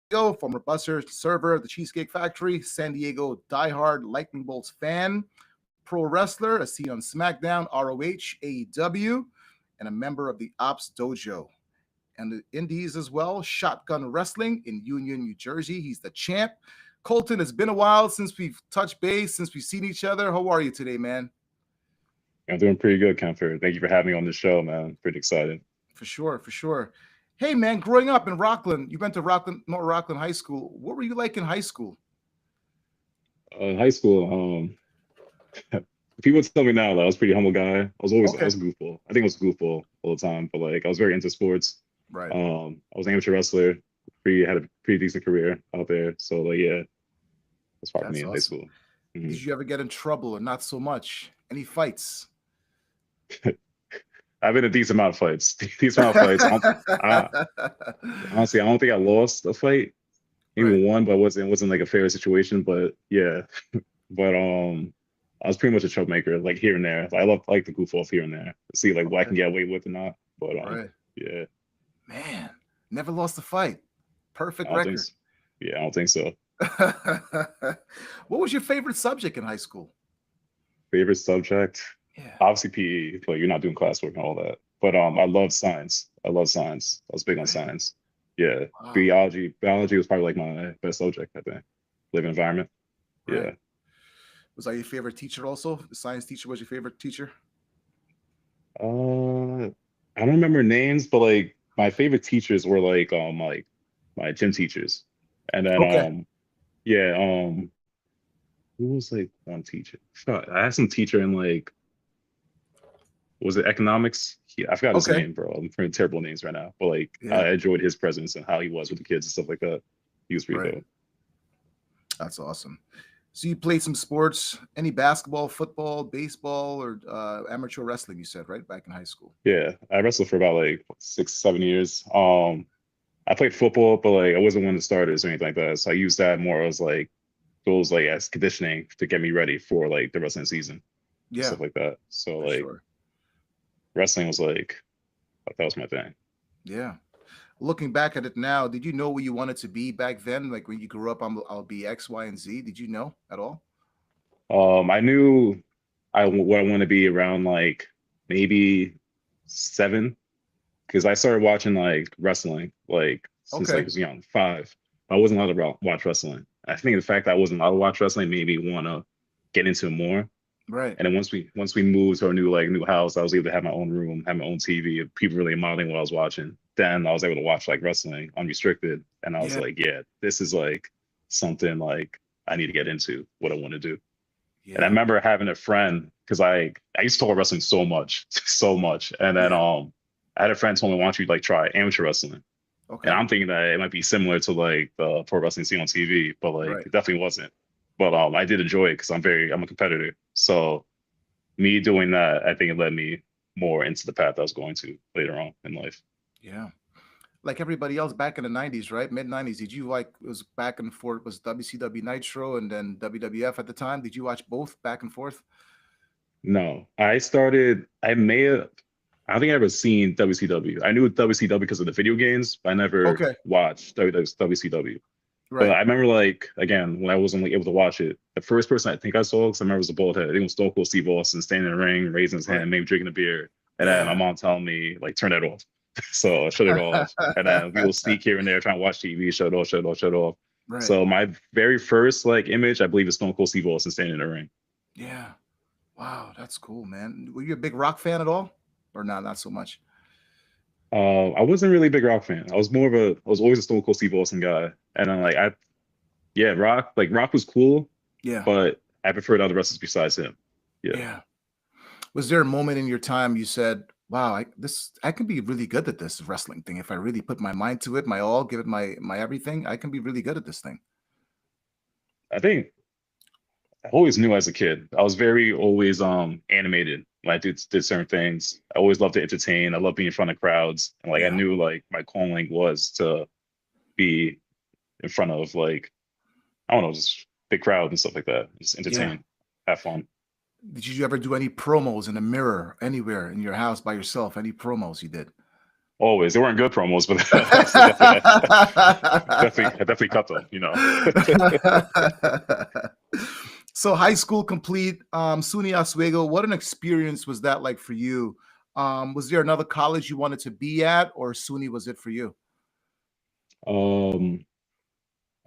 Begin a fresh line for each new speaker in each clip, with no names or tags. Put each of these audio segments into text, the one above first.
Diego, former busser, server at the Cheesecake Factory, San Diego diehard Lightning Bolts fan, pro wrestler, a seen on SmackDown, ROH, AEW, and a member of the Ops Dojo. And the Indies as well, Shotgun Wrestling in Union, New Jersey. He's the champ. Colton, it's been a while since we've touched base, since we've seen each other. How are you today, man?
I'm doing pretty good, Comfort. Thank you for having me on the show, man. Pretty excited.
For sure, for sure. Hey, man, growing up in Rockland, you went to Rockland, North Rockland High School. What were you like in high school?
In high school, people tell me now that I was a pretty humble guy. I
Okay,
was a goofball. I think I was a goofball all the time, but like I was very into sports.
right.
I was an amateur wrestler. Had a pretty decent career out there. So like yeah, that's part for me
That's
in high
awesome.
school. hmm
Did you ever get in trouble or not so much? Any fights?
I've been in a decent amount of fights. Decent amount of fights. I honestly I don't think I lost a fight.
Right.
Maybe one, but it wasn't like a fair situation. But yeah, but I was pretty much a troublemaker, like here and there. I like to goof off here and there, see like what I
Okay.
can get away with or not. But
Right.
yeah,
Man, never lost a fight.
I
Perfect
don't think
record.
so. Yeah, I don't think so.
What was your favorite subject in high school?
Favorite subject,
Yeah.
obviously PE, but you're not doing classwork and all that. But I love science. I love science. I was big on
Really?
science. Yeah,
Wow.
biology was probably like my best subject. I think living environment.
Right.
Yeah.
Was that your favorite teacher also? The science teacher was your favorite teacher?
I don't remember names, but like my favorite teachers were like my gym teachers, and then
Okay.
yeah who was like one teacher? I had some teacher in like was it economics? I forgot his
Okay.
name, bro. I'm pretty terrible names right now, but like
Yeah.
I enjoyed his presence and how he was with the kids and stuff like that. He was pretty
Right.
dope.
That's awesome. So you played some sports, any basketball, football, baseball, or amateur wrestling, you said, right? Back in high school.
Yeah, I wrestled for about like 6, 7 years. I played football, but like I wasn't one of the starters or anything like that. So I used that more as like those like as conditioning to get me ready for like the wrestling season and
Yeah,
stuff like that. So
for
like
sure.
wrestling was like that was my thing.
Yeah. Looking back at it now, did you know what you wanted to be back then? Like when you grew up, I'll be X, Y, and Z. Did you know at all?
I knew what I want to be around like maybe 7 because I started watching like wrestling like since like I
Okay.
was young, 5. I wasn't allowed to watch wrestling. I think the fact that I wasn't allowed to watch wrestling made me want to get into it more.
Right.
And then once we moved to our new house, I was able to have my own room, have my own TV, people really modeling what I was watching. Then I was able to watch like wrestling unrestricted, and I was
Yeah.
like, yeah, this is like something like I need to get into what I want to do. And I
Yeah.
remember having a friend because I used to talk wrestling so much, so much, and then
Yeah.
I had a friend told me, why don't you like try amateur wrestling? And
Okay.
I'm thinking that it might be similar to like the pro wrestling scene on TV, but like
Right.
it definitely wasn't. But I did enjoy it because I'm a competitor. So me doing that, I think it led me more into the path I was going to later on in life.
Yeah. Like everybody else back in the 90s, right? Mid 90s. Did you like it was back and forth was WCW Nitro and then WWF at the time? Did you watch both back and forth?
No, I don't think I ever seen WCW. I knew WCW because of the video games, but I never
Okay.
watched WCW. But
Right.
I remember like again when I wasn't like able to watch it, the first person I think I saw, because I remember was a bald head. I think it was Stone Cold Steve Austin standing in the ring, raising his
Right.
hand, maybe drinking a beer, and then my
Yeah.
mom telling me like turn that off. So I shut it off, and then we will sneak here and there trying to watch TV, shut it off, shut it off, shut it off.
Right.
So my very first like image, I believe, is Stone Cold Steve Austin standing in the ring.
Yeah. Wow, that's cool, man. Were you a big rock fan at all? Or not so much?
I wasn't really a big rock fan. I was always a Stone Cold Steve Austin guy, and then yeah, Rock was cool,
Yeah.
but I preferred other wrestlers besides him. Yeah.
Yeah. Was there a moment in your time you said, "Wow, I can be really good at this wrestling thing if I really put my mind to it, my all, give it my everything. I can be really good at this thing."
I think I always knew as a kid. I was very always animated when I did certain things. I always loved to entertain. I love being in front of crowds. And like I
Yeah.
knew like my calling was to be in front of like I don't know, just big crowd and stuff like that. Just
Yeah.
entertain, have fun.
Did you ever do any promos in a mirror anywhere in your house by yourself? Any promos you did?
Always. They weren't good promos, but I definitely cut them, you know.
So high school complete, SUNY Oswego. What an experience was that like for you? Was there another college you wanted to be at, or SUNY was it for you?
Um,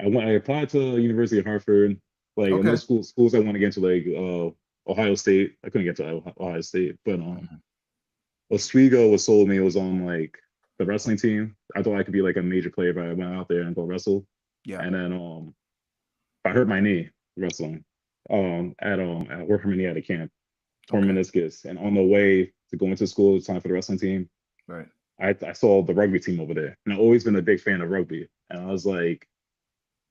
I applied to University of Hartford. Like in
Okay.
those schools I want to get to, like Ohio State. I couldn't get to Ohio State, but
Mhm.
Oswego was sold me. It was on like the wrestling team. I thought I could be like a major player if I went out there and go wrestle.
Yeah.
And then I hurt my knee wrestling at Work Harmony camp, torn
Okay.
meniscus. And on the way to go into school, it's time for the wrestling team.
Right.
I saw the rugby team over there, and I've always been a big fan of rugby. And I was like,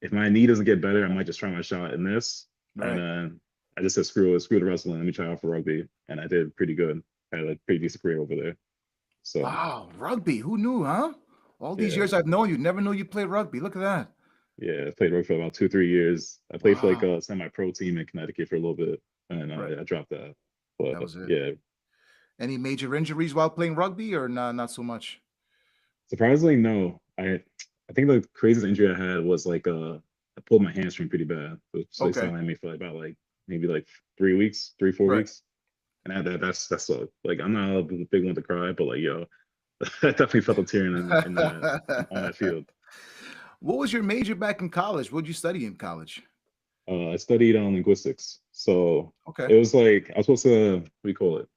if my knee doesn't get better, I might just try my shot in this. And
Right.
then I just said, screw the wrestling. Let me try out for rugby, and I did pretty good. I had a pretty decent career over there. So
Wow. Rugby. Who knew, huh? All these
yeah,
years I've known you, never knew you played rugby. Look at that.
yeah. I played rugby for about 2 3 years. I played for like
Wow.
a semi-pro team in Connecticut for a little bit, and
Right.
I dropped that.
That
But
was it.
yeah,
Any major injuries while playing rugby, or not so much?
surprisingly, no. I think the craziest injury I had was like I pulled my hamstring pretty bad. So they
Okay.
sidelined me for like about like maybe like 3 weeks, 3 4
Right.
weeks. And that's so like I'm not a big one to cry, but like yo, I definitely felt the tearing in that on that field.
What was your major back in college? What did you study in college?
I studied linguistics, so
Okay.
it was like I was supposed to what do you call it?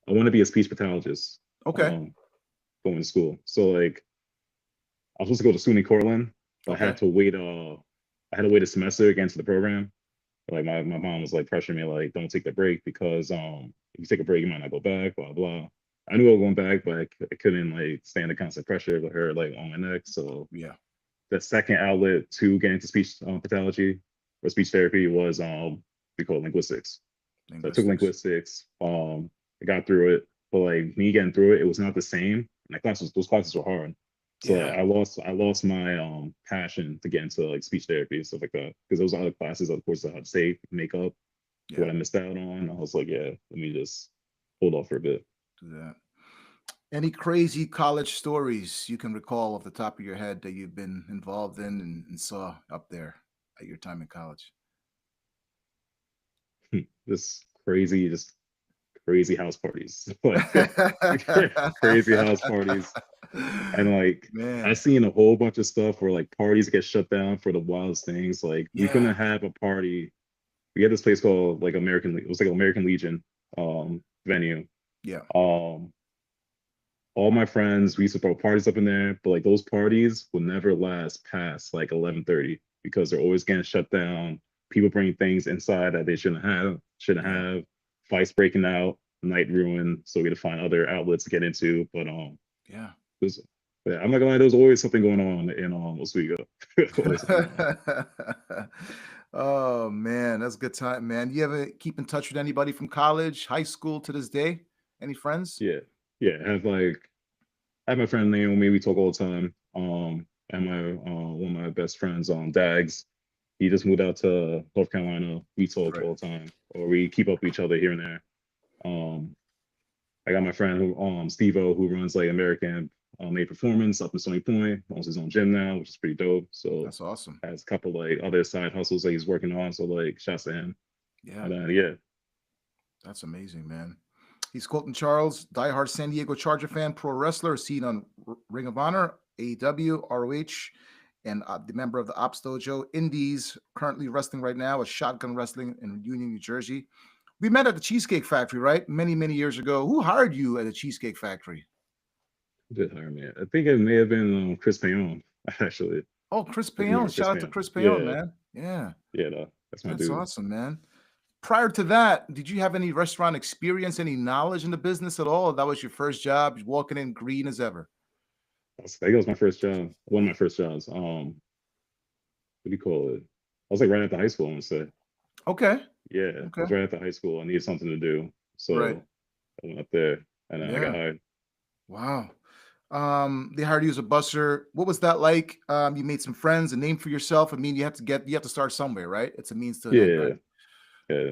I want to be a speech pathologist.
Okay.
Um, going to school. So like I was supposed to go to SUNY Cortland, but
Okay.
I had to wait a semester against the program. Like my mom was like pressuring me like don't take the break because if you take a break you might not go back, blah blah. I knew I was going back, but I couldn't like stand the constant pressure of her like on my neck. So
Yeah.
the second outlet to get into speech pathology or speech therapy was we call it linguistics. So I took
Linguistics.
linguistics. I got through it, but like me getting through it, it was not the same. And those classes were hard. So like,
Yeah.
I lost my passion to get into like speech therapy and stuff like that because those other classes, of course, I had to say make up
Yeah.
what I missed out on. I was like, yeah, let me just hold off for a bit.
Do that. Any crazy college stories you can recall off the top of your head that you've been involved in and saw up there at your time in college?
This crazy, just crazy house parties, like crazy house parties. And like I
Man.
seen a whole bunch of stuff where like parties get shut down for the wildest things. Like we
Yeah.
couldn't have a party. We had this place called like it was like American Legion venue.
Yeah.
Um all my friends, we used to throw parties up in there, but like those parties would never last past like 11:30 because they're always getting shut down. People bring things inside that they shouldn't
Yeah.
have, fights breaking out, night ruin. So we had to find other outlets to get into. But
Yeah.
there's, yeah, I'm not gonna lie, there's always something going on in Oswego. Always something going on.
Oh man, that's a good time, man. You ever keep in touch with anybody from college, high school to this day? Any friends?
Yeah, yeah. I have my friend Naomi. We talk all the time. And my one of my best friends, Dags. He just moved out to North Carolina. We talk
Right.
all the time, or we keep up with each other here and there. Um, I got my friend Steve O, who runs like American Made Performance up in Stony Point. Owns his own gym now, which is pretty dope. So
That's awesome.
has a couple like other side hustles that he's working on. So like, shouts to him.
Yeah.
And yeah,
That's amazing, man. He's Colton Charles, diehard San Diego Charger fan, pro wrestler, seen on Ring of Honor, AEW, ROH, and the member of the Ops Dojo Indies, currently wrestling right now, a Shotgun Wrestling in Union, New Jersey. We met at the Cheesecake Factory, right? Many, many years ago. Who hired you at the Cheesecake Factory?
who did hire me? I think it may have been Chris Payon, actually.
Oh, Chris
If you
Payon.
remember Chris
Shout out to
Payon.
Chris Payon,
Yeah,
man. Yeah,
yeah, no, that's my
that's
dude.
awesome, man. Prior to that, did you have any restaurant experience, any knowledge in the business at all? That was your first job, walking in green as ever.
I think it was my first job, one of my first jobs. What do you call it? I was like right after high school, I want to say.
Okay.
Yeah, I
Okay.
was right after high school. I needed something to do.
Right.
So I went up there and then I got
Yeah.
hired.
Wow. They hired you as a busser. What was that like? You made some friends, a name for yourself. I mean, you have to start somewhere, right? It's a means to an end,
Yeah,
right?
yeah.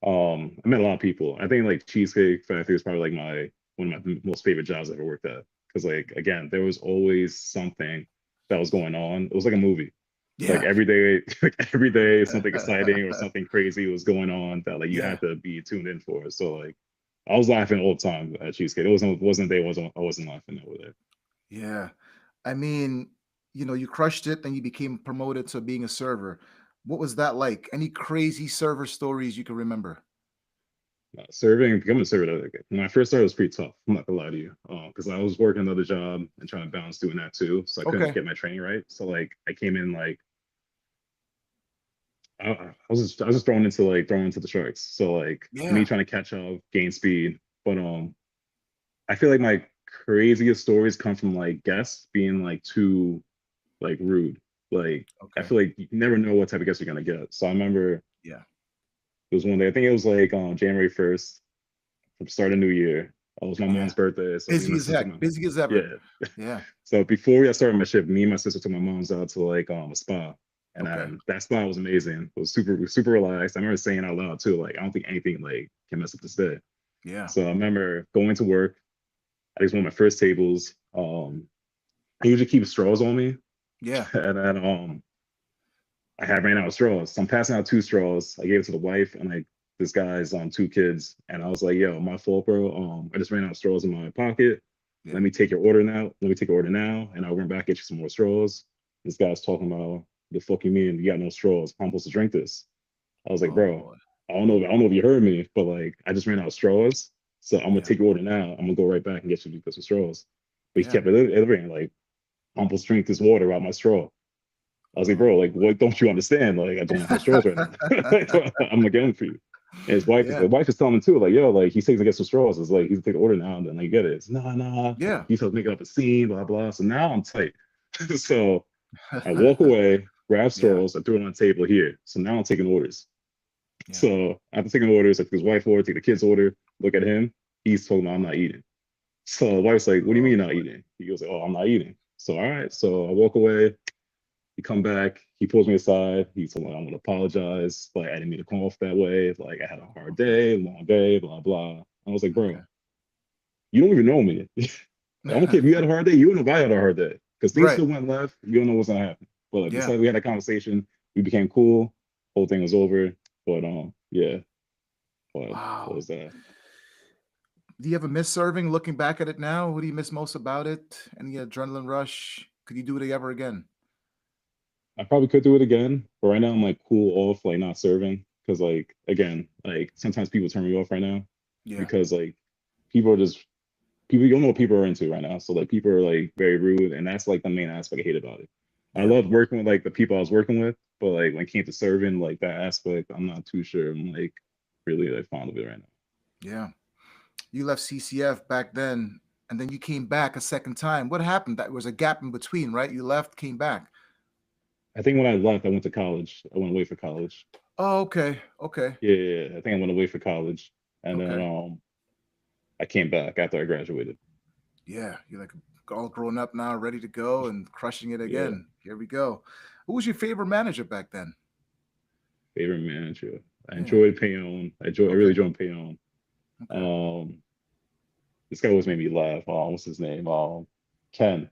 I met a lot of people. I think like Cheesecake Factory is probably like one of my most favorite jobs I ever worked at because like again, there was always something that was going on. It was like a movie. Like
Yeah.
every day, like every day, something exciting or something crazy was going on that like you
Yeah.
had to be tuned in for. So like I was laughing all the time at Cheesecake. It wasn't a day I wasn't laughing over there.
Yeah. I mean, you crushed it, then you became promoted to being a server. What was that like? Any crazy server stories you can remember?
Serving, becoming a server, like, when I first started, it was pretty tough. I'm not gonna lie to you, because I was working another job and trying to balance doing that too, so I couldn't
Okay.
get my training right. So like I came in like I was just thrown into the sharks. So like me
Yeah.
trying to catch up, gain speed, but I feel like my craziest stories come from like guests being like too like rude. Like I
Okay.
feel like you never know what type of guests you're gonna get. So I remember
Yeah.
it was one day, I think it was like on January 1st, from start of New Year. It was my
Yeah.
mom's birthday, so me and
Busy
my
as
sister took
heck.
my
Busy as ever.
yeah.
Yeah.
So before I started my shift, me and my sister took my mom's out to like a spa. And
Okay.
that spa was amazing. It was super relaxed. I remember saying out loud too, like I don't think anything like can mess up this day.
Yeah.
So I remember going to work. I think it was one of my first tables. I usually keep straws on me.
Yeah.
And then I had ran out of straws. So I'm passing out two straws. I gave it to the wife and like this guy's two kids. And I was like, yo, my fault, bro. I just ran out of straws in my pocket.
Yeah.
Let me take your order now. Let me take your order now. And I'll run back, get you some more straws. This guy's talking about the fuck you mean you got no straws? I'm supposed to drink this. I was like,
Oh
bro,
boy.
I don't know if you heard me, but like I just ran out of straws. So I'm gonna
Yeah.
take your order now. I'm gonna go right back and get you some straws. But he
Yeah.
kept iterating like, I'm supposed to drink this water out my straw. I was like, bro, like,
Oh
what don't you understand? Like, I don't have no straws right now. I'm gonna get them for you. And
yeah.
the wife is telling him too, like, yo, like, he says to get some straws. It's like, he's take the order now and then like, get it. It's nah.
Yeah.
He starts making up a scene, blah, blah. So now I'm tight. So I walk away, grab
Yeah.
straws, I throw it on the table here. So now I'm taking orders.
Yeah.
So after taking orders, I take his wife order, take the kid's order, look at him. He's told me I'm not eating. So the wife's like, what do you
Oh
mean not
boy.
eating? He goes, oh, I'm not eating. So all right. So I walk away. He come back, he pulls me aside. He told me I'm gonna apologize. Like I didn't mean to come off that way. Like I had a hard
Okay.
day, long day, blah blah. I was like,
Okay.
bro, you don't even know me. I don't care if you had a hard day. You don't know if I had a hard day because things
right.
still went left. You don't know what's gonna happen. But like,
Yeah.
decided we had a conversation. We became cool. Whole thing was over. But yeah. But what
Wow.
was that?
Do you ever miss serving? Looking back at it now, what do you miss most about it? Any adrenaline rush? Could you do it ever again?
I probably could do it again, but right now I'm like cool off, like not serving. Cause like again, like sometimes people turn me off right now
Yeah.
because like people are just people you don't know what people are into right now. So like people are like very rude, and that's like the main aspect I hate about it. I
Yeah.
love working with like the people I was working with, but like when it came to serving, like that aspect, I'm not too sure. I'm like really like fond of it right now.
Yeah. You left CCF back then, and then you came back a second time. What happened? That was a gap in between, right? You left, came back.
I think when I left, I went to college. I went away for college.
Oh, okay. Okay.
Yeah, I think I went away for college, and then
Okay.
I came back after I graduated.
Yeah. You're like all grown up now, ready to go and crushing it
Yeah,
again. Here we go. Who was your favorite manager back then?
favorite manager. I
Yeah.
enjoyed Payon. I really
Okay.
enjoyed Payon.
Okay.
Um, this guy always made me laugh. What's his name? Ken.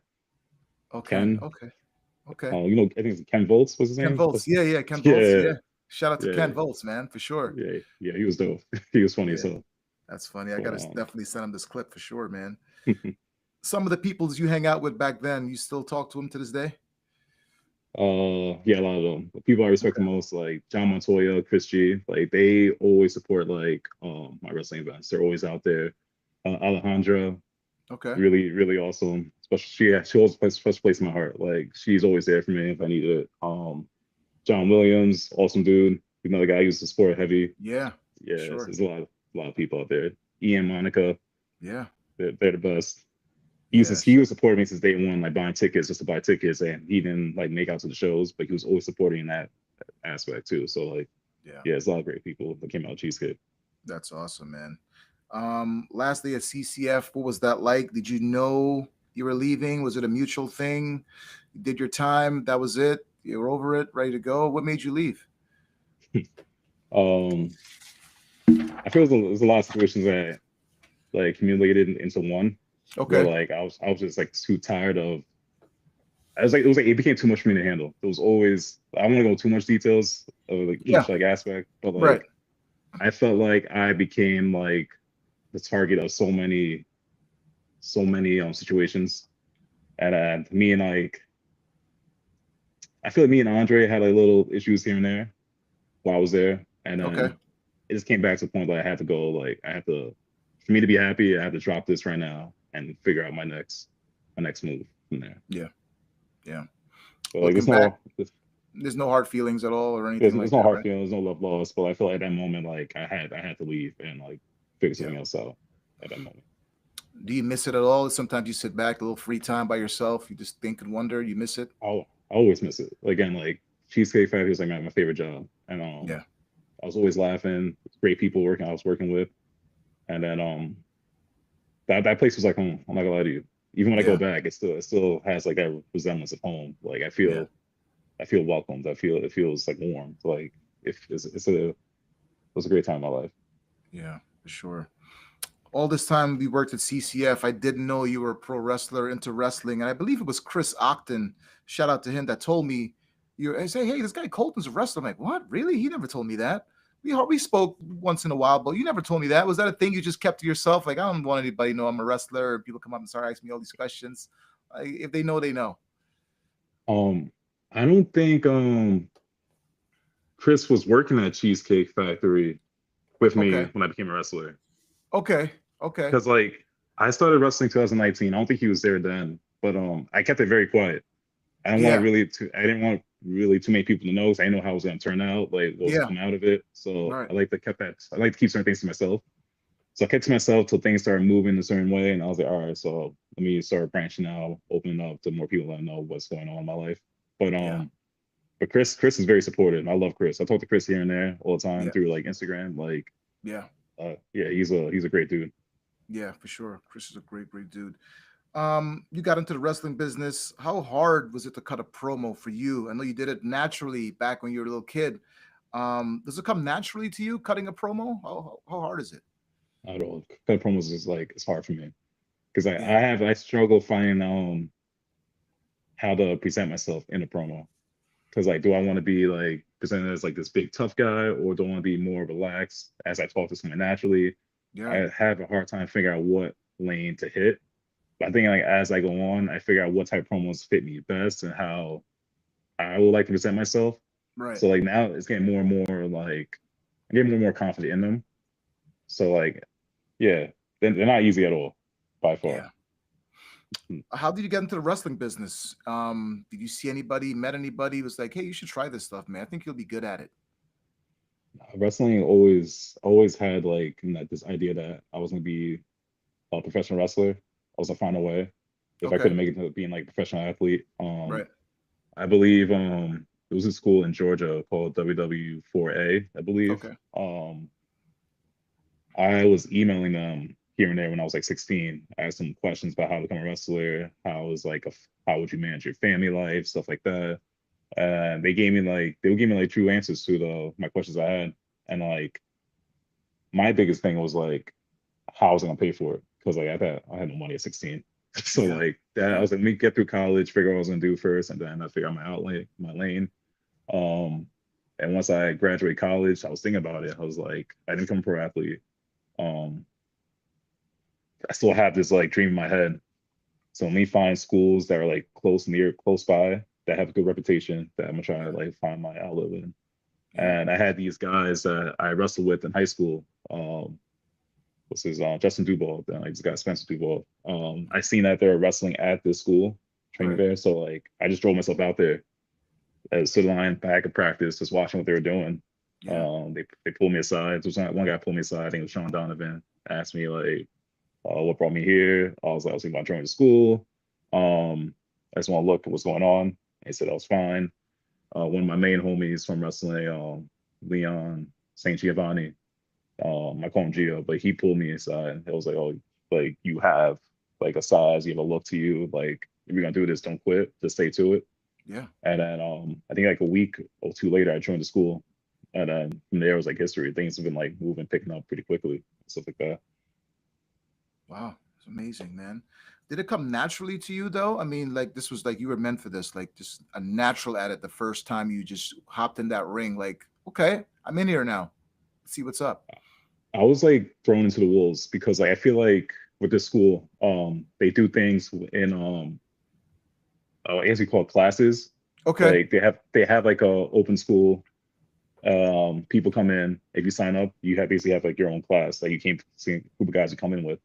Oh, Ken.
Ken.
Okay. Okay.
I think it's Ken Volts was his
Ken
name.
Volts. Yeah. Yeah. Ken Volts.
Yeah,
Yeah. Shout out to
yeah,
Ken Volts, man, for sure.
yeah. He was dope. He was funny as
Yeah.
hell.
That's funny. I
But
got to definitely send him this clip for sure, man. Some of the peoples you hang out with back then, you still talk to them to this day?
yeah, a lot of them. The people I respect the
Okay.
most, like John Montoya, Chris G, like they always support like my wrestling events. They're always out there. Alejandra,
Okay.
really awesome. Especially she holds a special place in my heart. Like she's always there for me if I need it. John Williams, awesome dude. Another guy who used to support heavy.
Yeah.
Yeah,
Sure.
there's a lot of people out there. Ian Monica,
Yeah.
they're the best.
Yeah.
He
Sure.
was supporting me since day one, like buying tickets just to buy tickets, and he didn't like make out to the shows, but he was always supporting that aspect too. So like,
Yeah.
yeah, it's a lot of great people that came out of Cheesecake.
That's awesome, man. Lastly at CCF, what was that like? Did you know you were leaving? Was it a mutual thing? You did your time, that was it. You were over it, ready to go. What made you leave?
I feel there's a lot of situations that like accumulated into one. where
Okay.
like I was just like too tired of. I was like, it was like it became too much for me to handle. It was always I don't want to go too much details of like
Yeah.
each like aspect, but
Right.
like I felt like I became like the target of so many situations, and me and like I feel like me and Andre had like little issues here and there while I was there, and
Okay.
then it just came back to the point that I had to go. Like I had to, for me to be happy, I had to drop this right now and figure out my next move from there.
Yeah. Yeah.
But like
Looking
there's
back,
no
there's no hard feelings at all or
there's,
anything
there's
like
no
that,
hard
right?
feelings, no love lost. But I feel like at that moment, like I had to leave and like figure
Yeah.
something else out at that moment.
Do you miss it at all? Sometimes you sit back, a little free time by yourself. You just think and wonder. You miss it.
I always miss it. Again, like Cheesecake Factory is like my favorite job, and
Yeah.
I was always laughing. Great people I was working with, and then that place was like home. I'm not gonna lie to you. Even when I go
Yeah.
back, it still has like that resemblance of home. Like
Yeah.
I feel welcomed. It feels like warm. Like if it was a great time in my life.
Yeah. For sure. All this time we worked at CCF, I didn't know you were a pro wrestler into wrestling, and I believe it was Chris Octon. Shout out to him that told me you. I say, hey, this guy Colton's a wrestler. I'm like, what? Really? He never told me that. We spoke once in a while, but you never told me that. Was that a thing you just kept to yourself? Like, I don't want anybody to know I'm a wrestler. People come up and start asking me all these questions. If they know, they know.
Um, I don't think Chris was working at Cheesecake Factory with me
Okay.
when I became a wrestler.
Okay. Okay.
Because like I started wrestling 2019. I don't think he was there then, but I kept it very quiet.
Yeah.
I didn't want really too many people to know because I didn't know how it was gonna turn out, like what was
Yeah.
coming out of it. So
Right.
I like to keep certain things to myself. So I kept to myself till things started moving a certain way, and I was like, all right, so let me start branching out, opening up to more people that know what's going on in my life. But
Yeah.
Chris is very supportive. I love Chris. I talk to Chris here and there all the time
Yeah.
through like Instagram. Like,
Yeah.
yeah, he's a great dude.
Yeah. For sure. Chris is a great, great dude. You got into the wrestling business. How hard was it to cut a promo for you? I know you did it naturally back when you were a little kid. Does it come naturally to you cutting a promo? How hard is it?
At all. Cut promos is like it's hard for me because
Yeah.
I struggle finding how to present myself in a promo. Because like, do I want to be like presented as like this big tough guy, or do I want to be more relaxed as I talk to someone naturally?
Yeah.
I have a hard time figuring out what lane to hit. But I think like as I go on, I figure out what type of promos fit me best and how I would like to present myself.
Right.
So like now it's getting more and more like I'm getting more and more confident in them. So like yeah, they're not easy at all by far.
Yeah. How did you get into the wrestling business? Did you see anybody, met anybody who was like, hey, you should try this stuff, man. I think you'll be good at it.
Wrestling always had like this idea that I was gonna be a professional wrestler. I was gonna find a way if I
Okay.
couldn't make it to being like a professional athlete.
Right.
I believe there was a school in Georgia called WW4A, I believe.
Okay.
I was emailing them here and there when I was like 16. I asked them questions about how to become a wrestler, how would you manage your family life, stuff like that. And they would give me like true answers to the my questions I had. And like my biggest thing was like how I was gonna pay for it because like I had no money at 16. So
Yeah.
like that I
Yeah.
was like, let me get through college, figure out what I was gonna do first, and then I figure out my outlay, my lane. Um, and once I graduated college, I was thinking about it. I was like, I didn't become a pro athlete. Um, I still have this like dream in my head. So let me find schools that are like close by, that have a good reputation that I'm gonna try to
Yeah.
like find my outlet in.
Yeah.
And I had these guys that I wrestled with in high school. What's his Justin Duval, then like this guy Spencer Duval. I seen that they were wrestling at this school, training
Right.
there. So like I just drove myself out there, stood in line back at practice, just watching what they were doing.
Yeah.
They pulled me aside. There was one guy pulled me aside. I think it was Sean Donovan. Asked me like, what brought me here? I was like, I was thinking about joining the school. I just want to look at what's going on. He said I was fine. One of my main homies from wrestling, Leon St. Giovanni. I call him Gio, but he pulled me aside. It was like, oh, like you have like a size, you have a look to you. Like if you're gonna do this, don't quit. Just stay to it.
Yeah.
And then I think like a week or two later, I joined the school, and then from there it was like history. Things have been like moving, picking up pretty quickly, stuff like that.
Wow. It's amazing, man. Did it come naturally to you though? I mean, like this was like you were meant for this, like just a natural at it the first time you just hopped in that ring. Like, okay, I'm in here now. Let's see what's up.
I was like thrown into the wolves because like I feel like with this school, they do things in I guess we call it classes.
Okay.
Like they have like a open school. People come in. If you sign up, you have basically have like your own class that you came see a group of guys you come in with.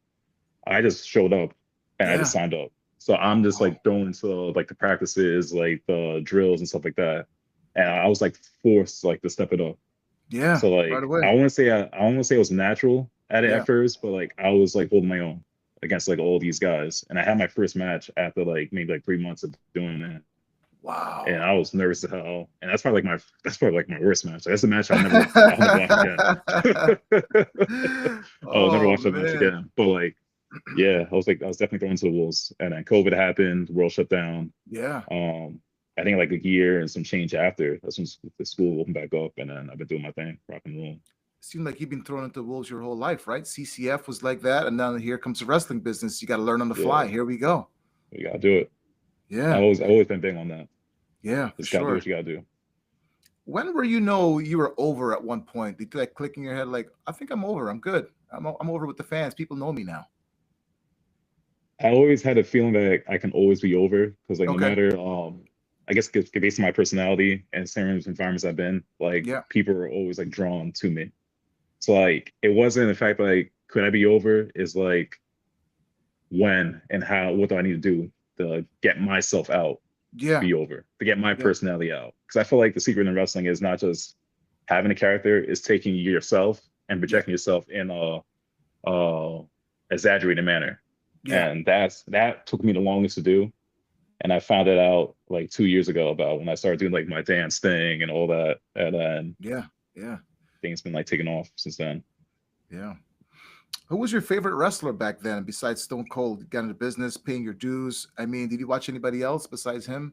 I just showed up and I
Yeah.
just signed up. So I'm just
Wow.
like thrown into like the practices, like the drills and stuff like that. And I was like forced like to step it up.
Yeah.
So
Right
like
away.
I want to say it was natural at it
Yeah.
at first, but like I was like holding my own against like all these guys. And I had my first match after like maybe like 3 months of doing it. And
Wow.
I was nervous as hell. And that's probably like my worst match. That's a match I'll never watch again. I'll never
Oh
watch that match
man.
again. But like yeah, I was definitely thrown to the wolves. And then COVID happened, the world shut down.
Yeah.
I think like a year and some change after. That's when the school opened back up, and then I've been doing my thing, rock and roll.
Seemed like you've been thrown into the wolves your whole life, right? CCF was like that, and now here comes the wrestling business. You got to learn on the fly.
Yeah,
Here we go.
you gotta do it.
Yeah.
I've always been big on that.
Yeah, for
Just gotta do
sure.
what you gotta do.
When were you know you were over at one point? Did you like click in your head like, I think I'm over. I'm good. I'm over with the fans. People know me now.
I always had a feeling that I can always be over because like no
Okay.
matter I guess based on my personality and certain environments I've been, like
Yeah.
people are always like drawn to me. So like it wasn't the fact like could I be over is like when and how what do I need to do to get myself out to
Yeah.
be over, to get my
Yeah.
personality out. Because I feel like the secret in wrestling is not just having a character, is taking yourself and
Yeah.
projecting yourself in a exaggerated manner.
Yeah.
And that took me the longest to do. And I found it out like 2 years ago about when I started doing like my dance thing and all that. And then
Yeah. Yeah.
things been like taking off since then.
Yeah. Who was your favorite wrestler back then besides Stone Cold? Got into business, paying your dues. I mean, did you watch anybody else besides him?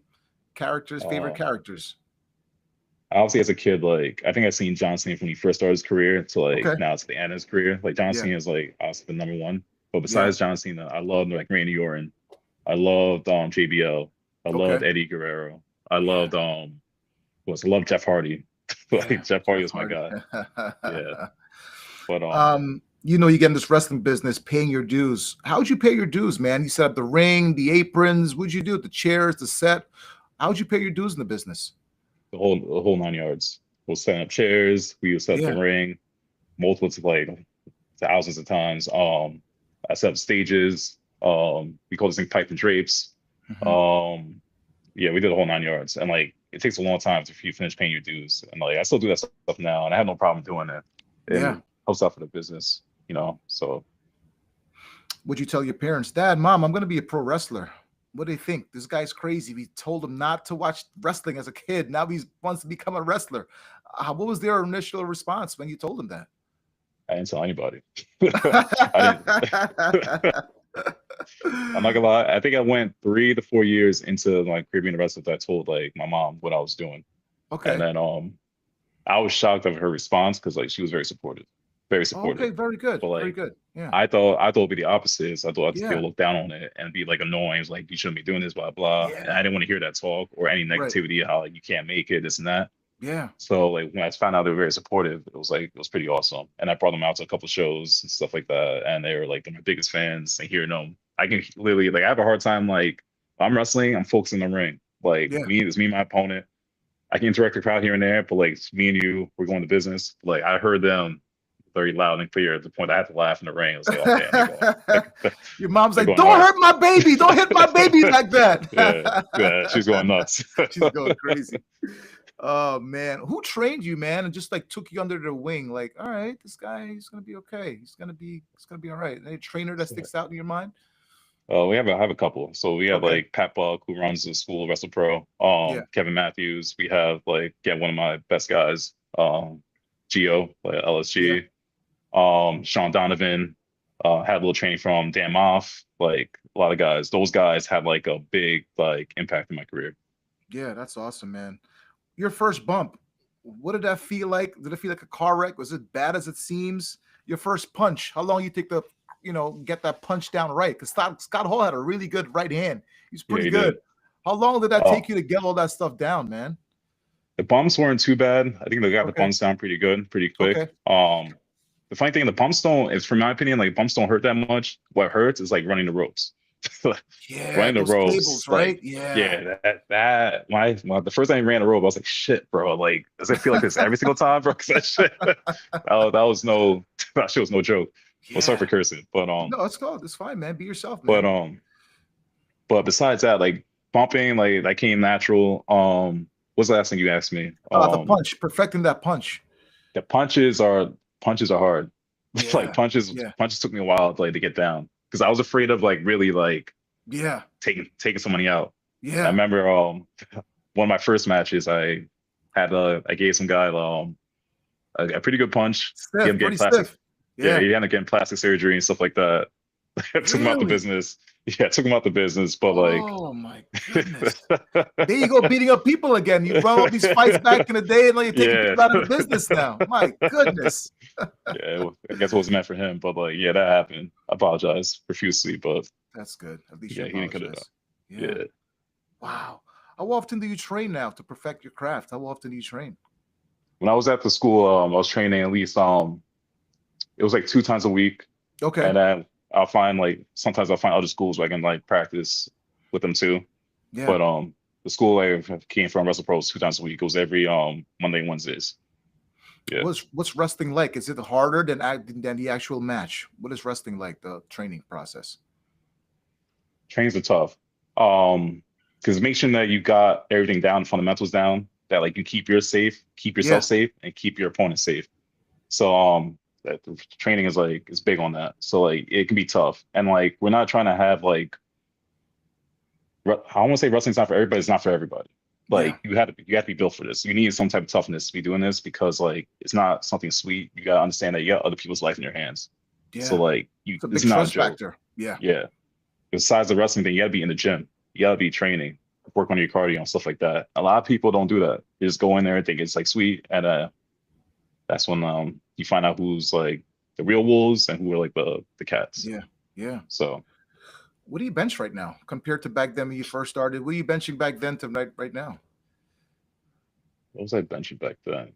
Characters, favorite
Uh,
characters.
Obviously, as a kid, like I think I've seen John Cena from when he first started his career to like
Okay.
now it's the end of his career. Like John
Yeah.
Cena is like obviously the number one. But
Yeah.
besides John Cena, I loved like Randy Orton. I loved JBL. I loved
Okay.
Eddie Guerrero. I
Yeah.
loved I loved Jeff Hardy.
Yeah.
Like Jeff Hardy
Jeff
was my
Hardy.
guy. Yeah. But
You get in this wrestling business, paying your dues. How'd you pay your dues, man? You set up the ring, the aprons. What'd you do? The chairs, the set. How'd you pay your dues in the business?
the whole 9 yards. We'll set up chairs, we would set up
Yeah.
the ring multiple to like thousands of times. I set up stages. We call this thing pipe and drapes.
Mhm.
Um, yeah, we did the whole 9 yards, and like it takes a long time to you finish paying your dues, and like I still do that stuff now, and I have no problem doing it, and
Yeah.
it helps out for the business, you know. So
Would you tell your parents, Dad, Mom, I'm going to be a pro wrestler? What do they think? This guy's crazy. We told him not to watch wrestling as a kid. Now he wants to become a wrestler. What was their initial response when you told them that?
I didn't tell anybody. I didn't. I'm not gonna lie. I think I went 3 to 4 years into like career being a wrestler that I told like my mom what I was doing, and
Okay.
then I was shocked of her response because like she was very
Okay.
supportive.
Very good.
But
Very
like
good. Yeah.
I thought it'd be the opposite. So I thought they
Yeah.
would look down on it and be like annoying. It was like you shouldn't be doing this, blah blah. And
Yeah.
I didn't want to hear that talk or any
Right.
negativity how like you can't make it, this and that.
Yeah.
So like when I found out they were very supportive, it was pretty awesome. And I brought them out to a couple shows and stuff like that. And they were like they're my biggest fans. And hearing them, I can literally like I have a hard time like I'm wrestling, I'm focusing on the ring. Like
Yeah.
it's me and my opponent. I can interact with the crowd here and there, but like it's me and you, we're going to business. Like I heard them very loud and clear at the point I had to laugh in the ring. I was like, oh damn,
Your mom's
they're
like,
going
don't
nuts.
hurt my baby. Don't hit my baby like
Yeah,
that.
she's going nuts.
She's going crazy. Oh man, who trained you, man, and just like took you under their wing? Like, all right, this guy, he's gonna be okay. He's gonna be all right. Any trainer that sticks out in your mind?
I have a couple. So we have
Okay.
like Pat Buck who runs the school Wrestle Pro.
Yeah.
Kevin Matthews. We have like one of my best guys, Gio, like
Yeah.
LSG. Sean Donovan. Had a little training from Dan Moff. Like a lot of guys. Those guys had like a big like impact in my career.
Yeah, that's awesome, man. Your first bump, what did that feel like? Did it feel like a car wreck? Was it bad as it seems? Your first punch, how long you take to, get that punch down right. Because Scott Hall had a really good right hand. He's
Yeah,
pretty
he
good.
did.
How long did that
Oh,
take you to get all that stuff down, man?
the bumps weren't too bad. I think they got the
Okay.
bumps down pretty good, pretty quick.
Okay.
The funny thing, the bumps don't, is from my opinion, like bumps don't hurt that much. What hurts is like running the ropes.
Yeah,
Running the
those
ropes,
cables, right?
like,
Yeah.
yeah, that when the first time I ran a rope, I was like, shit, bro. Like, does it feel like this every single time, bro? 'Cause that shit, that was no, that shit was no joke. Well, sorry for
Yeah.
cursing, but
No, it's cool. It's fine, man. Be yourself,
but
man.
but besides that, like bumping, like that came natural. What's the last thing you asked me?
The punch, perfecting that punch.
The punches are hard. Like
Yeah. Yeah.
punches took me a while like to get down because I was afraid of like really like
Yeah.
taking somebody out. I
Yeah.
remember one of my first matches I gave some guy a pretty good punch. He
Stiff,
ended up
pretty
getting plastic.
stiff.
Yeah,
Yeah.
he ended up getting plastic surgery and stuff like that. Took him out the
Really?
business. Yeah, took him out the business, but like
Oh my goodness. There you go, beating up people again. You run all these fights back in the day, and now you're taking
yeah.
people out of the business now. My goodness.
Yeah, I guess it wasn't meant for him, but like, yeah, that happened. I apologize profusely, but
That's good. At least you
yeah, he didn't cut it out.
apologize. Yeah.
Yeah.
Wow. How often do you train now to perfect your craft? How often do you train?
When I was at the school, I was training at least it was like 2 times a week,
Okay.
and then sometimes I'll find other schools where I can like practice with them too.
Yeah.
But the school I came from, Wrestle Pro, was 2 times a week. It was every Monday and Wednesdays. Yeah.
What's wrestling like? Is it harder than the actual match? What is wrestling like, the training process?
Trains are tough. Because make sure that you got everything down, fundamentals down, that like you keep keep yourself
Yeah.
safe, and keep your opponent safe. So that the training is big on that. So like it can be tough. And like we're not trying to have like I don't want to say wrestling's not for everybody, it's not for everybody. Like
Yeah.
you have to be built for this. You need some type of toughness to be doing this because like it's not something sweet. You gotta understand that you got other people's life in your hands. So
Yeah.
like
It's a
this
big
is not a
trust
joke.
factor. Yeah.
Yeah. Besides the wrestling thing, you gotta be in the gym. You gotta be training, work on your cardio and stuff like that. A lot of people don't do that. They just go in there and think it's like sweet, and that's when you find out who's like the real wolves and who are like the cats.
Yeah. Yeah.
So
What do you bench right now compared to back then when you first started? What are you benching back then to right now?
what was I benching back then?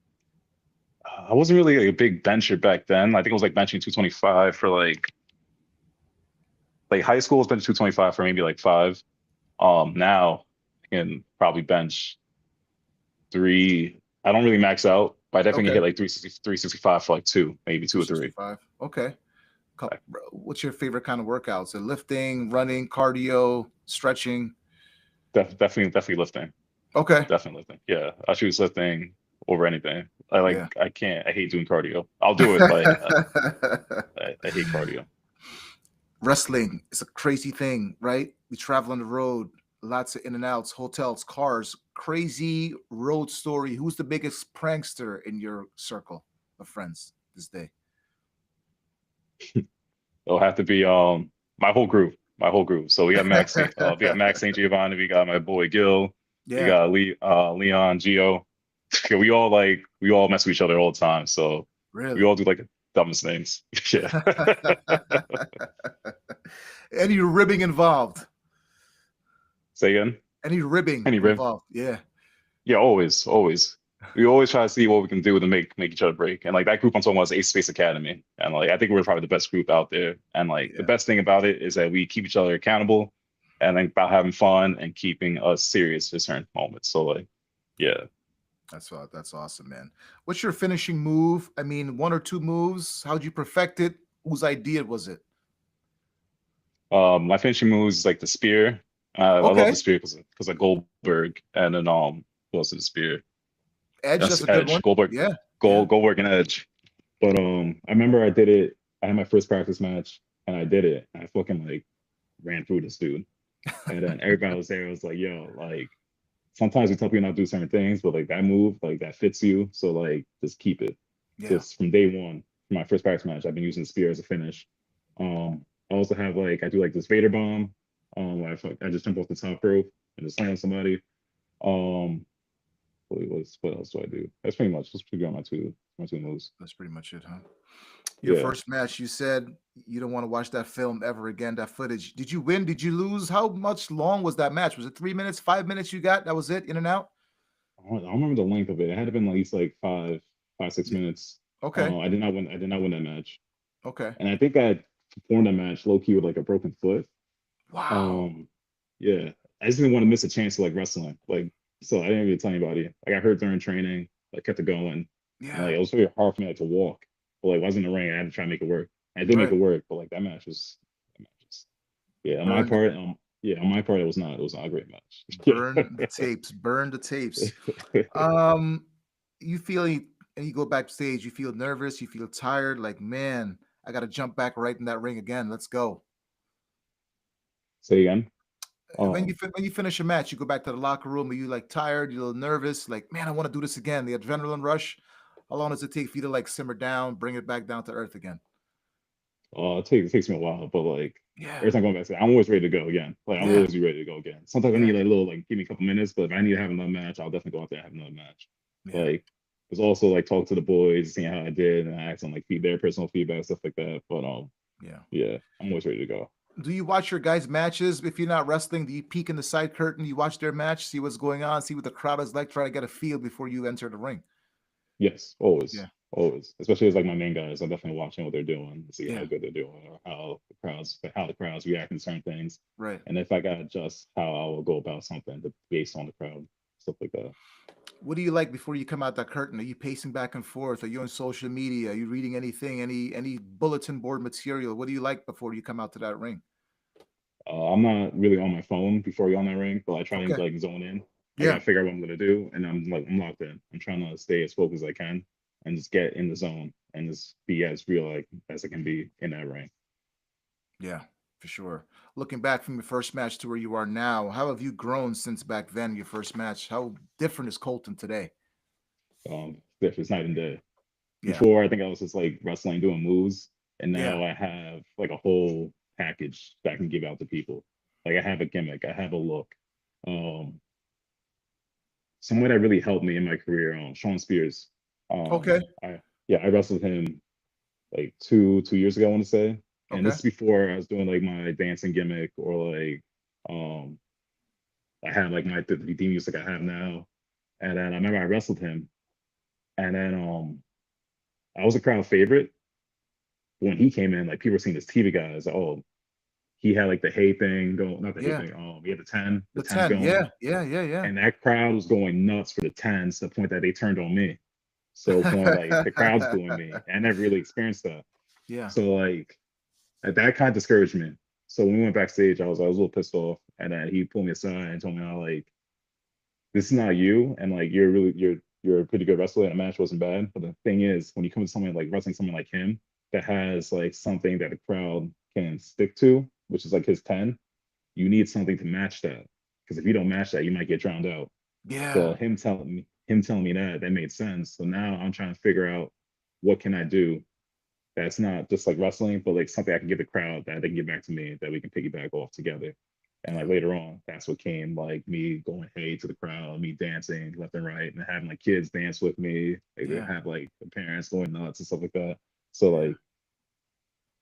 I wasn't really like a big bencher back then. I think I was like benching 225 for like high school. I was benching 225 for maybe like 5. Now I can probably bench 3. I don't really max out, but I definitely
Okay.
hit like 365 for like 2, maybe 2 or 3.
365. Okay. What's your favorite kind of workouts? Lifting, running, cardio, stretching?
Definitely lifting.
Okay.
Definitely lifting. Yeah, I choose lifting over anything.
Yeah.
I hate doing cardio. I'll do it, but I hate cardio.
Wrestling is a crazy thing, right? We travel on the road, lots of in and outs, hotels, cars, crazy road story. Who's the biggest prankster in your circle of friends this day?
It'll have to be my whole group. My whole group. So we got we got Max St. Giovanni, we got my boy Gil, we
Yeah.
got Leon, Gio. Yeah, we all mess with each other all the time. So we
Really?
all do like the dumbest things. Yeah.
Any ribbing involved?
Say again.
Any ribbing
Any rib?
involved? Yeah.
Yeah, always, always. We always try to see what we can do to make each other break. And like that group I'm talking about is Ace Space Academy. And like I think we're probably the best group out there. And like the
Yeah.
best thing about it is that we keep each other accountable and like about having fun and keeping us serious at certain moments. So like, yeah.
That's awesome, man. What's your finishing move? I mean, 1 or 2 moves. How'd you perfect it? Whose idea was it?
My finishing moves is like the spear. I love
Okay.
the spear because of Goldberg, and then who else is the spear?
Edge,
That's
that's a good
Edge.
one.
Goldberg,
Yeah. Yeah.
Goldberg and Edge. But I remember I did it. I had my first practice match, and I did it. I fucking like ran through this dude, and then everybody was there. I was like, yo, like sometimes we tell people not to do certain things, but like that move, like that fits you. So like just keep it.
Yeah.
Just from day one, from my first practice match, I've been using the spear as a finish. I also have like I do like this Vader bomb. I just jump off the top rope and just land somebody. what else do I do? That's pretty much my two moves.
That's pretty much it, huh? Your
Yeah.
first match, you said you don't want to watch that film ever again, that footage. Did you win? Did you lose? How much long was that match? Was it 3 minutes, 5 minutes you got? That was it, in and out?
I don't remember the length of it. It had to been at least like 6
Yeah.
minutes.
Okay.
I did not win. I did not win that match,
Okay.
and I think I performed that match low key with like a broken foot.
Wow.
Yeah, I just didn't want to miss a chance to like wrestling. Like, so I didn't really tell anybody. Like, I got hurt during training. I kept it going. And, like,
Yeah.
it was really hard for me like, to walk. But like, I was in the ring. I had to try to make it work. I did make
Right.
it work, but like that match was yeah. On my
Burn
part, on my part, it was not a great match.
burn the tapes. Burn the tapes. Um, you feel and you go backstage, you feel nervous, you feel tired, like, man, I gotta jump back right in that ring again. Let's go.
Say again.
When
Um,
when you finish a match, you go back to the locker room. Are you like tired? You're a little nervous, like, man, I want to do this again. The adrenaline rush. How long does it take for you to like simmer down, bring it back down to earth again?
it takes me a while, but like
Yeah,
every time I go back, I'm always ready to go again. Like I'm
yeah,
always be ready to go again. Sometimes I
yeah,
need like a little like give me a couple minutes, but if I need to have another match, I'll definitely go out there and have another match.
yeah,
Like there's also like talk to the boys, seeing how I did, and I ask them like their personal feedback, stuff like that. But
yeah.
yeah, I'm always ready to go.
Do you watch your guys' matches? If you're not wrestling, do you peek in the side curtain? You watch their match, see what's going on, see what the crowd is like, try to get a feel before you enter the ring.
Yes,
Yeah,
always. Especially as like my main guys, I'm definitely watching what they're doing to see how
yeah,
good they're doing or how the crowds react to certain things.
right.
And if I gotta adjust how I will go about something based on the crowd, stuff like that.
What do you like before you come out that curtain? Are you pacing back and forth? Are you on social media? Are you reading anything, any bulletin board material? What do you like before you come out to that ring?
I'm not really on my phone before you on that ring, but I try to
Okay.
like zone in. I
Yeah.
gotta figure out what I'm gonna do, and I'm locked in. I'm trying to stay as focused as I can and just get in the zone and just be as real like as I can be in that ring.
Yeah, for sure. Looking back from your first match to where you are now, how have you grown since back then, your first match? How different is Colton today?
It's night and day.
Yeah.
Before I think I was just like wrestling, doing moves, and
Yeah.
now I have like a whole package that I can give out to people. Like I have a gimmick, I have a look. Um, Someone that really helped me in my career, Sean Spears.
Okay.
I Yeah, I wrestled him like two years ago, I want to say. And this
Okay.
is before I was doing like my dancing gimmick or like um I had like my the theme music I have now. And then I remember I wrestled him, and then I was a crowd favorite. When he came in, like people were seeing this TV guy as oh, he had like the hay thing going, not the hay
Yeah.
thing, he had the
The
10s
10. Yeah.
going,
Yeah. Yeah. Yeah.
and that crowd was going nuts for the 10s to the point that they turned on me. So point like the crowd's booing me. I never really experienced that.
Yeah.
So like that kind of discouraged me. So when we went backstage, I was a little pissed off, and then he pulled me aside and told me how like this is not you, and like you're a pretty good wrestler, and the match wasn't bad. But the thing is, when you come to someone like wrestling someone like him that has like something that the crowd can stick to, which is like his 10, you need something to match that. Because if you don't match that, you might get drowned out. So
Yeah.
him telling me that made sense. So now I'm trying to figure out what can I do that's not just like wrestling, but like something I can give the crowd that they can get back to me that we can piggyback off together. And
Yeah.
like later on, that's what came like me going hey to the crowd, me dancing left and right, and having like kids dance with me. Like they
Yeah.
have like the parents going nuts and stuff like that. So
Yeah.
like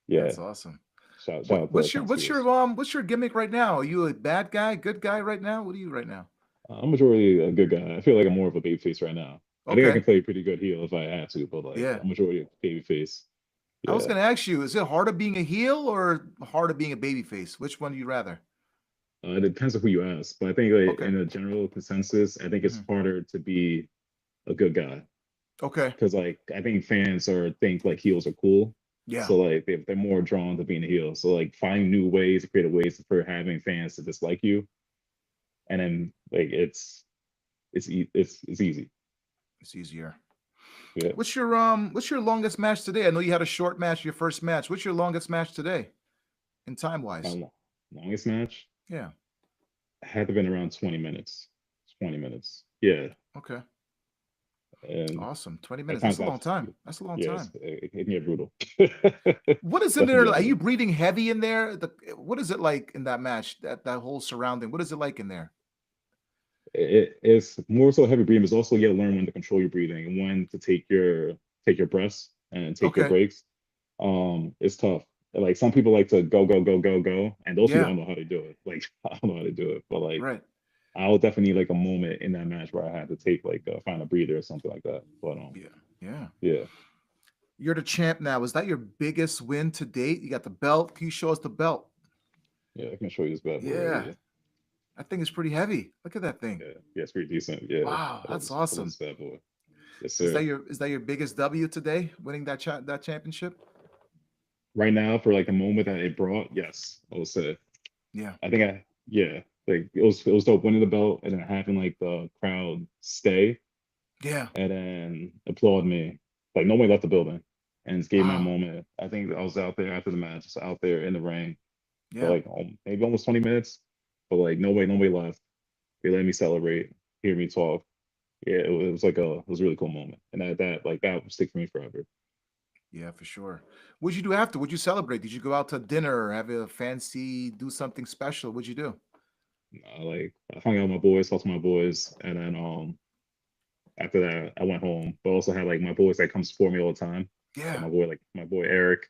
yeah,
That's awesome.
shout out to
What's your
Sean Spears.
what's your gimmick right now? Are you a bad guy, good guy right now? What are you right now?
I'm majority a good guy. I feel like I'm more of a baby face right now. I think I
Okay.
can play pretty good heel if I had to, but like
Yeah.
I'm majority baby face.
I was
Yeah.
gonna ask you, is it harder being a heel or harder being a babyface? Which one do you rather?
It depends on who you ask, but I think like
Okay.
in a general consensus, I think it's
Mhm.
harder to be a good guy
Okay.
because like I think fans are think like heels are cool,
Yeah.
so like they're more drawn to being a heel. So like finding new ways, creative ways for having fans to dislike you, and then like it's easy.
It's easier.
Yeah,
What's your longest match today? I know you had a short match, your first match. What's your longest match today in time
my
wise?
longest match
Yeah.
had to been around 20 minutes. 20 minutes. Yeah,
Okay.
and
Awesome. 20
at
minutes. That's
times
a long
I've
time. That's a long
yes,
time.
it can get brutal.
What is in
Definitely
there?
get
Are you
brutal.
breathing heavy in there? What is it like in that match? That whole surrounding. What is it like in there?
it's more so heavy breathing, but it's also you gotta learn when to control your breathing and when to take your breaths and take your
Okay.
breaks. It's tough. Like some people like to go, go, go, go, go, and those people
Yeah.
don't know how to do it. Like I don't know how to do it, but like
Right.
I'll definitely need like a moment in that match where I had to take like find a breather or something like that. But
Yeah. Yeah.
yeah,
You're the champ now. Was that your biggest win to date? You got the belt. Can you show us the belt?
yeah, I can show you this bad boy right
Yeah.
here.
That thing is pretty heavy. Look at that thing.
Yeah, yeah, it's pretty decent. Yeah,
Wow, that's
I love
awesome.
this bad boy. Yes,
Is
sir.
that your biggest W today, winning that championship?
Right now, for like the moment that it brought, yes, I would say.
Yeah.
I think yeah, like it was dope winning the belt and then having like the crowd stay
Yeah.
and then applaud me. Like nobody left the building and just gave my
Wow.
moment. I think I was out there after the match, just out there in the ring for
Yeah.
like maybe almost 20 minutes, but like nobody left. They let me celebrate, hear me talk. Yeah, it was like it was a really cool moment, and that will stick for me forever.
Yeah, for sure. What'd you do after? What'd you celebrate? Did you go out to dinner, have a fancy, do something special? What'd you do?
Like I hung out with my boys, talked to my boys, and then after that I went home. But also had like my boys that come support me all the time.
Yeah.
Like my boy Eric,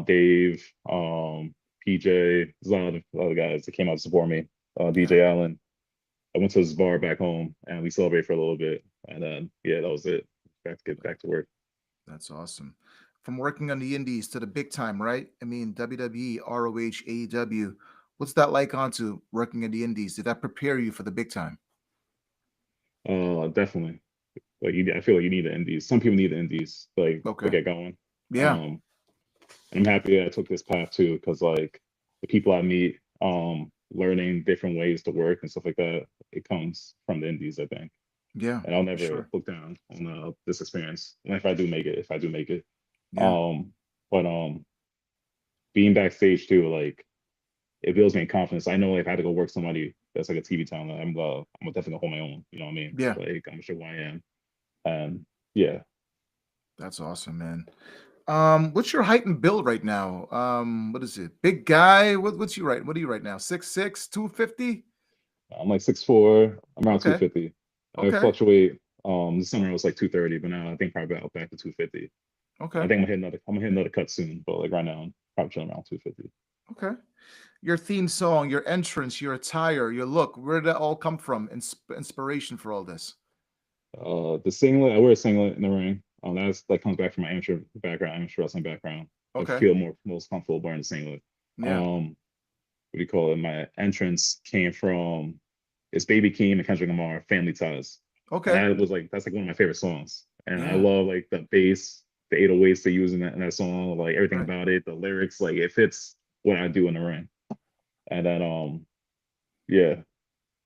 Dave, PJ, there's a lot of other guys that came out to support me.
Yeah.
DJ Allen. I went to this bar back home and we celebrated for a little bit, and then yeah, that was it. Get back to work.
That's awesome. From working on the indies to the big time, right? I mean, WWE, ROH, AEW. What's that like onto working in the indies? Did that prepare you for the big time?
Definitely. Like I feel like you need the indies. Some people need the indies like to
Okay.
get going.
Yeah.
Um, and I'm happy that I took this path too, because like the people I meet, learning different ways to work and stuff like that, it comes from the indies, I think.
Yeah,
And I'll
for
never
sure.
look down on this experience. And if I do make it,
Yeah.
um, but being backstage too, like it builds me in confidence. I know like, if I had to go work somebody that's like a TV talent, I'm definitely gonna hold my own. You know what I mean?
Yeah.
Like I'm sure who I am. And yeah,
That's awesome, man. What's your height and build right now? What is it? Big guy? What's you right? What are you right now? 6'6", 250?
I'm like 6'4". I'm around
Okay.
250. I
Okay.
fluctuate. This summer I was like 230, but now I think probably back to 250. I
Okay.
think I'm gonna hit another cut soon, but like right now I'm probably chilling around 250.
Okay. Your theme song, your entrance, your attire, your look, where did that all come from? Inspiration for all this.
The singlet, I wear a singlet in the ring. That comes back from my amateur background, amateur wrestling background. I
Okay.
feel most comfortable wearing a singlet.
Yeah.
What do you call it? My entrance came from it's Baby Keem and Kendrick Lamar, Family Ties. And
Okay.
that's like one of my favorite songs. And I
Yeah.
love like the bass, the 808s they use in that song, like everything
Right.
about it, the lyrics, like it fits what I do in the ring. And then yeah.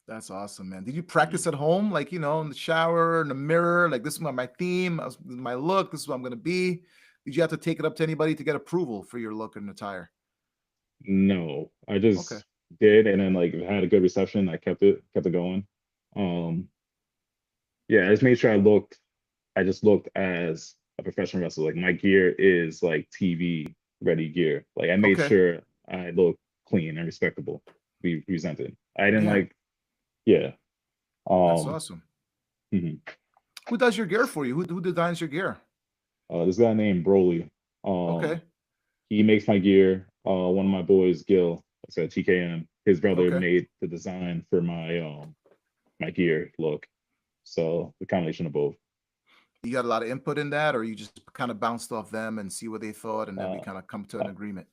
That's awesome, man. Did you practice at home, like in the shower, in the mirror? Like this is my theme, this is my look. This is what I'm gonna be. Did you have to take it up to anybody to get approval for your look and attire?
No, I
Okay.
just did, and then like if I had a good reception, I kept it going. Um, yeah, I just made sure I just looked as a professional wrestler. Like my gear is like TV ready gear. Like I made
Okay.
sure I look clean and respectable, be presented. I didn't
Yeah.
yeah.
That's
Um,
awesome.
mhm.
Who does your gear for you? Who designs your gear?
This guy named Broly.
Okay.
He makes my gear. One of my boys, Gil, that's at TKM. His brother
Okay.
made the design for my gear look. So the combination of both.
You got a lot of input in that, or you just kind of bounced off them and see what they thought, and then we
Uh,
kind of come to an
I
agreement.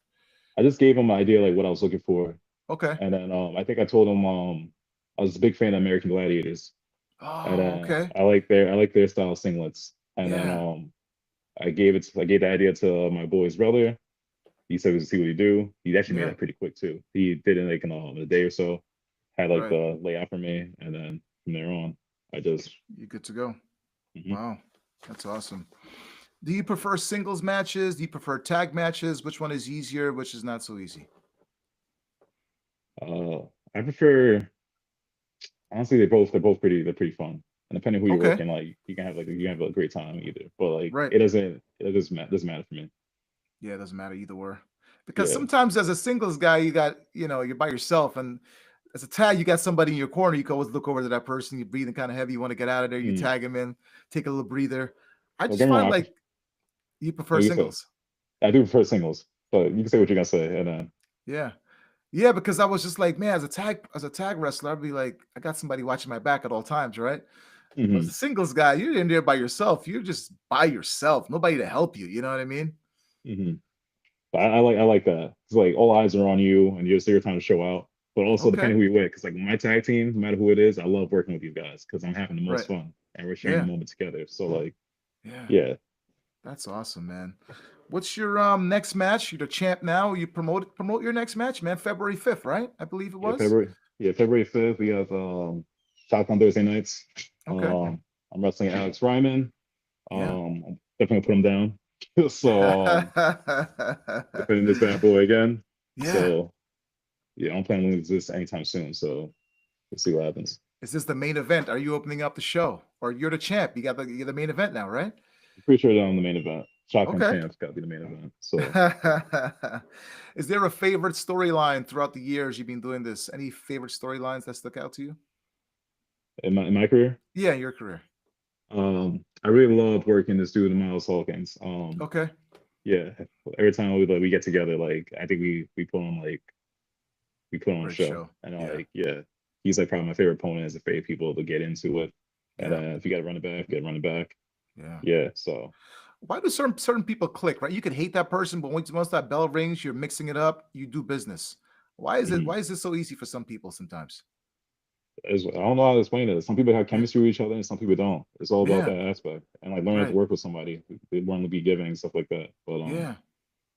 I just gave him an idea like what I was looking for,
Okay.
and then I think I told him I was a big fan of American Gladiators, and
Oh, okay.
I like their style singlets, and then
Yeah.
I gave the idea to my boy's brother. He said to see what he do. He actually made
Yeah.
that pretty quick too. He did it like in a day or so. Had like
Right.
the layout for me, and then from there on, I just
You're good to go.
mhm.
Wow. That's awesome. Do you prefer singles matches? Do you prefer tag matches? Which one is easier? Which is not so easy?
I prefer honestly they're pretty fun. And depending who you're
Okay.
working, like you can have a great time either. But like
Right.
doesn't matter for me.
Yeah, it doesn't matter either where. Because
Yeah.
sometimes as a singles guy, you're by yourself, and as a tag, you got somebody in your corner. You can always look over to that person. You're breathing kind of heavy. You want to get out of there. You
Mm.
tag him in, take a little breather. I
Don't
just
get me
find
wrong.
like you
No,
prefer
you say
singles.
I do prefer singles, but you can say what you're gonna say, and then
Yeah. Yeah, because I was just like, man, as a tag wrestler, I'd be like, I got somebody watching my back at all times, right? But as a
hmm
singles guy, you're in there by yourself. You're just by yourself. Nobody to help you. You know what I mean?
hmm I like that. It's like all eyes are on you, and you're your time to show out. But also
Okay.
depending who you with, because like my tag team, no matter who it is, I love working with these guys because I'm having the most
Right.
fun and we're sharing the
Yeah.
moment together. So like,
Yeah.
yeah,
That's awesome, man. What's your next match? You're the champ now. You promote your next match, man. February 5th, right? I believe it
yeah,
was.
February 5th, we have Shotgun Thursday nights.
Okay.
I'm wrestling Alex Ryman.
Yeah.
I'm definitely gonna put him down. So defending this bad boy again.
Yeah.
So yeah, I'm planning to lose this anytime soon. So we'll see what happens.
Is this the main event? Are you opening up the show? Or you're the champ? You're the main event now, right?
I'm pretty sure that I'm the main event. Shotgun
Okay.
Champs got to be the main event. So
Is there a favorite storyline throughout the years you've been doing this? Any favorite storylines that stuck out to you?
in my career,
Yeah, your career.
I really loved working this dude, Miles Hawkins.
Okay.
Yeah, every time we get together, like I think we put on a
Great
show,
show.
and
Yeah.
yeah, he's like probably my favorite opponent as a favorite people to get into it. And
Yeah.
if you got to run it back, you got to run it back.
Yeah.
Yeah, so
Why do certain people click, right? You can hate that person, but once that bell rings, you're mixing it up, you do business.
mhm.
Why is this so easy for some people sometimes?
I don't know how to explain it. Some people have
Yeah.
chemistry with each other, and some people don't. It's all about
Yeah.
that aspect, and like learning to
Right.
work with somebody, they want to be giving and stuff like that. But
Yeah.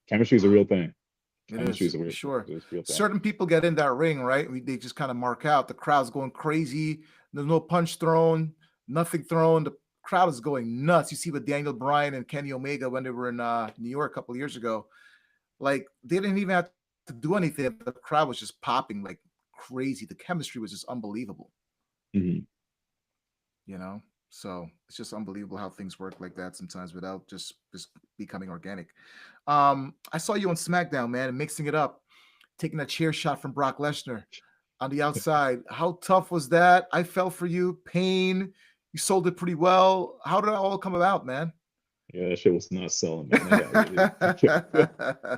chemistry is a real thing.
It
Chemistry
is
is a
for
real,
sure.
is a real thing.
Certain people get in that ring, right? They just kind of mark out. The crowd's going crazy. There's no punch thrown, nothing thrown. The crowd is going nuts. You see with Daniel Bryan and Kenny Omega when they were in New York a couple of years ago. Like they didn't even have to do anything. The crowd was just popping like crazy. The chemistry was just unbelievable,
hmm
you know? So it's just unbelievable how things work like that sometimes without just becoming organic. I saw you on SmackDown, man, and mixing it up, taking a chair shot from Brock Lesnar on the outside. How tough was that? I fell for you. Pain. You sold it pretty well. How did that all come about, man?
Yeah, that shit was not selling, man. That got really,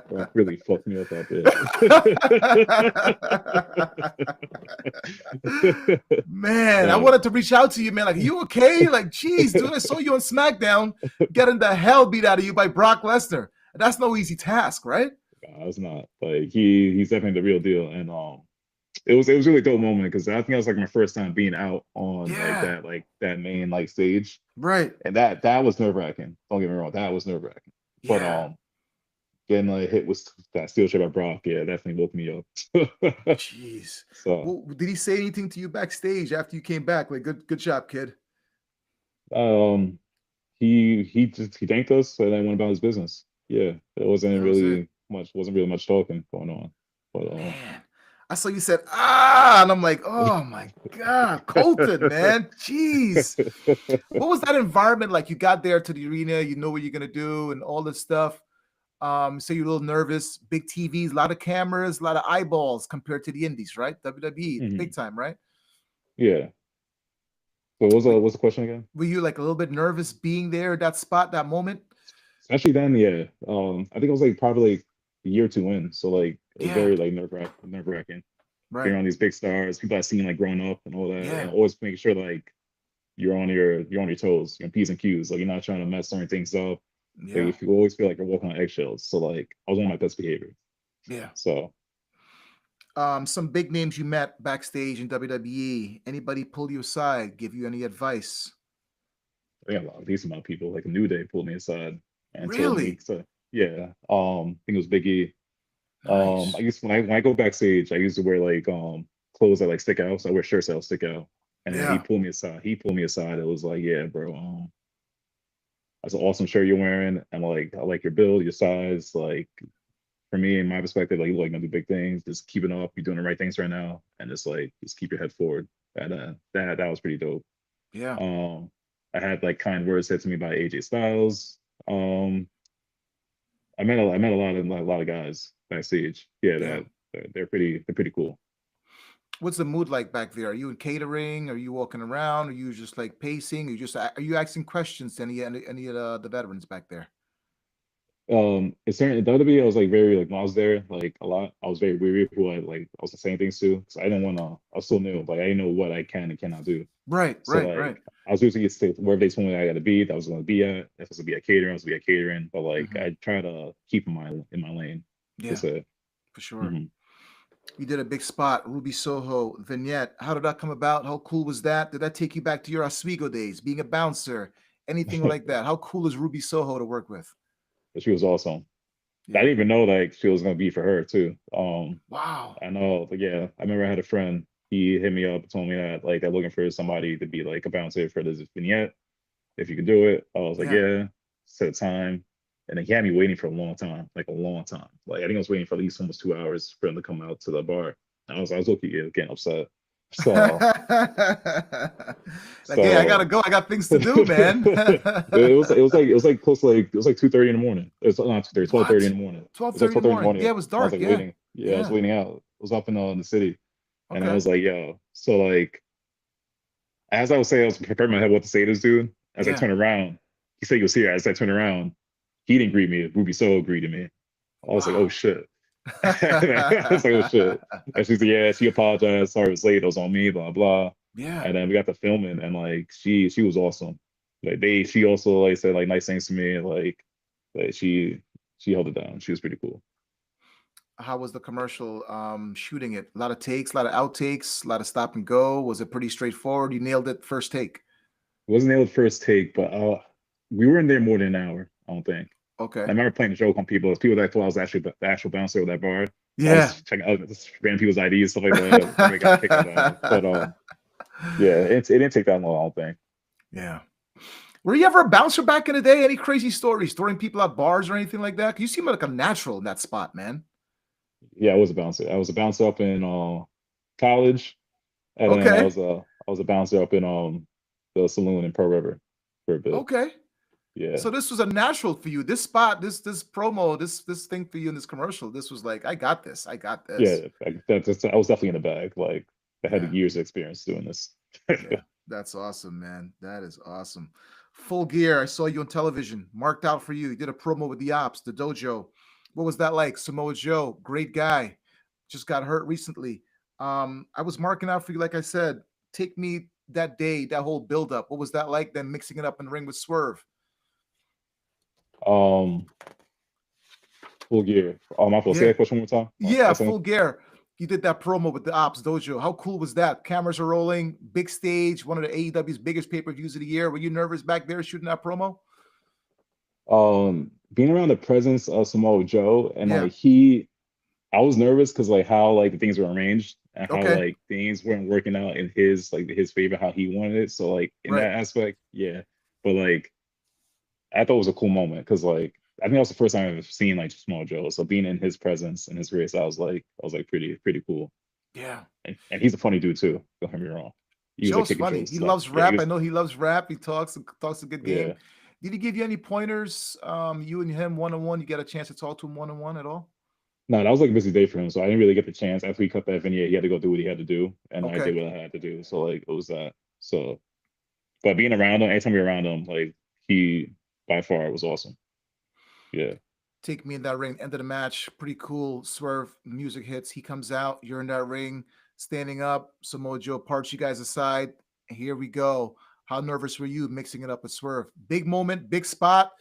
Brock really fucked me up out there.
Man, I
uh,
wanted to reach out to you, man. Like, are you okay? Like, geez, dude, I saw you on SmackDown getting the hell beat out of you by Brock Lesnar. That's no easy task, right?
it's not like he's definitely the real deal, and it was really dope moment because I think that was like my first time being out on
Yeah,
like that main like stage,
right.
and that was nerve wracking. Don't get me wrong, that was nerve wracking. But
Yeah.
getting like hit with that steel chair by Brock, yeah, definitely woke me up.
Jeez.
So
Well, did he say anything to you backstage after you came back? Like, good job, kid.
um, he thanked us and then went about his business. Yeah, there
That was it.
wasn't really much talking going on, but
Man, I saw you said, ah, and I'm like, oh my God, Colton, man. Jeez. What was that environment like? You got there to the arena, you know what you're gonna do, and all this stuff. So you're a little nervous, big TVs, a lot of cameras, a lot of eyeballs compared to the indies, right? WWE, big
Mhm.
time, right?
Yeah. So
Were,
what's the question again?
were you like a little bit nervous being there, that spot, that moment?
Especially then, yeah. I think it was like probably like a year or two in, so like it was
Yeah,
very like nerve wracking. Being
right.
around these big stars, people I've seen like growing up and all that, and
Yeah,
always making sure like you're on your toes, your P's and Q's, like you're not trying to mess certain things up. Like
yeah,
if you always feel like you're walking on eggshells. So like I was on my best behavior.
yeah.
So
Some big names you met backstage in WWE. Anybody pull you aside, give you any advice?
I got a lot of decent amount of people. Like a New Day pulled me aside and told me,
Really?
so yeah, I think it was Big E. I
Nice.
used when I go backstage, I used to wear like clothes that like stick out. So I wear shirts that stick out. And then he
Yeah,
pulled me aside. He pulled me aside. It was like, yeah, bro, that's an awesome shirt you're wearing. And like I like your build, your size. Like for me, in my perspective, like you like gonna do big things. Just keep it up. You're doing the right things right now. And just keep your head forward. And that was pretty dope.
yeah,
Um I had like kind words said to me by AJ Styles. Um I met a lot of guys backstage. Yeah,
yeah.
they're pretty cool.
What's the mood like back there? Are you in catering? Are you walking around? Are you just like pacing? Are you just are you asking questions to any of the veterans back there?
It's certain in WWE, I was like very like when I was there, like a lot, I was very weary who I was saying things to. So I didn't want to, I was still new, like I didn't know what I can and cannot do.
Right,
So
right, right.
like I was usually get to wherever they told me I gotta be, that was gonna be at. If it was to be a catering, I was to be a catering. But like
Hmm.
I try to keep in my lane.
Yeah,
That's it.
for sure.
Hmm.
You did a big spot, Ruby Soho vignette. How did that come about? How cool was that? Did that take you back to your Oswego days, being a bouncer, anything like that? How cool is Ruby Soho to work with?
But she was awesome. I
Yeah.
didn't even know like she was gonna be for her too.
Wow.
I know, but yeah, I remember I had a friend. He hit me up, and told me that like they're looking for somebody to be like a bouncer for this vignette. If you can do it, I was like,
Yeah.
yeah. Set a time, and then he had me waiting for a long time, like a long time. Like I think I was waiting for at least almost 2 hours for him to come out to the bar. I was looking, getting upset. So,
Like, hey, I
so
gotta go. I got things to do, man.
it was like close to like it was like 2:30 in the morning. It's not 2:30, 12:30
What?
in the morning. It was like
12:30 in the
12:30 in the
morning. Yeah,
morning.
it was
I was
dark.
like
Yeah.
waiting. Yeah, I was
Yeah.
waiting out. I was up in the city, and I
Okay.
was like, yo. So like as I was saying, I was preparing my head what to say to this dude. As I
Yeah.
turn around, he said he was here. As I turn around, he didn't greet me. Ruby Soho greeted me. I was like, oh
Wow.
shit. I was like, oh shit. And she's like, yeah, she apologized. Sorry it was late. It was on me, blah, blah.
Yeah.
And then we got to filming and like she was awesome. Like she also like said like nice things to me. Like she held it down. She was pretty cool.
How was the commercial shooting it? A lot of takes, a lot of outtakes, a lot of stop and go. Was it pretty straightforward? You nailed it first take.
It wasn't able to first take, but we were in there more than an hour, I don't think. I
Okay.
remember playing the joke on people. People that thought I was actually the actual bouncer of that bar. So I
Yeah.
was checking out just random people's IDs, stuff like that. Everybody got a kick out of that. But yeah, it didn't take that long, I don't think.
Yeah. Were you ever a bouncer back in the day? Any crazy stories, throwing people at bars or anything like that? 'Cause you seem like a natural in that spot, man.
Yeah, I was a bouncer. I was a bouncer up in college, and then I
Okay.
was a bouncer up in the saloon in Pearl River for a bit.
Okay.
Yeah,
So this was a natural for you. This spot, this promo, this thing for you in this commercial. This was like, I got this. I got this.
yeah. I was definitely in the bag. Like I had
Yeah.
years of experience doing this.
Yeah. That's awesome, man. That is awesome. Full Gear. I saw you on television. Marked out for you. You did a promo with the Ops, the dojo. What was that like? Samoa Joe, great guy. Just got hurt recently. I was marking out for you, like I said. Take me that day, that whole build up. What was that like? Then mixing it up in the ring with Swerve.
um, full gear. My fault. Say
Yeah.
that question one more time.
Yeah,
That's one.
Full Gear. You did that promo with the Ops Dojo. How cool was that? Cameras are rolling, big stage, one of the AEW's biggest pay-per-views of the year. Were you nervous back there shooting that promo?
Being around the presence of Samoa Joe and
Yeah.
like I was nervous because like how like the things were arranged and how
Okay.
like things weren't working out in his favor how he wanted it. So like in
Right.
that aspect, yeah. But like I thought it was a cool moment because like I think that was the first time I've seen like Samoa Joe. So being in his presence and his race, I was like pretty cool.
Yeah.
And he's a funny dude too. Don't get me wrong. He was like
Joe's
kicking
funny. He
jokes like
loves
yeah, he
rap. I
was
know he loves rap. He talks a good game.
yeah.
Did he give you any pointers? You and him one on one. You get a chance to talk to him one on one at all?
No, that was like a busy day for him, so I didn't really get the chance. After he cut that vignette, he had to go do what he had to do, and I
Okay.
did what I had to do. So like it was that. So, but being around him, anytime you're around him, like he by far was awesome. Yeah.
Take me in that ring. End of the match. Pretty cool. Swerve music hits. He comes out. You're in that ring, standing up. Samoa Joe parts you guys aside. Here we go. How nervous were you mixing it up with Swerve? Big moment, big spot.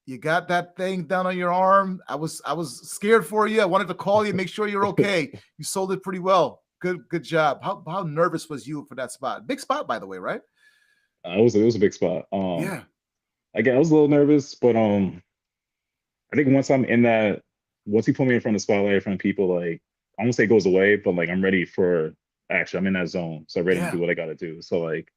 You got that thing down on your arm. I was scared for you. I wanted to call you, make sure you're okay. You sold it pretty well. Good job. How nervous was you for that spot? Big spot, by the way, right?
It was a big spot.
Yeah.
Again, I was a little nervous, but I think once he put me in front of the spotlight, in front of people, like I won't say it goes away, but like I'm ready for action. I'm in that zone, so I'm ready to
Yeah.
do what I got to do. So like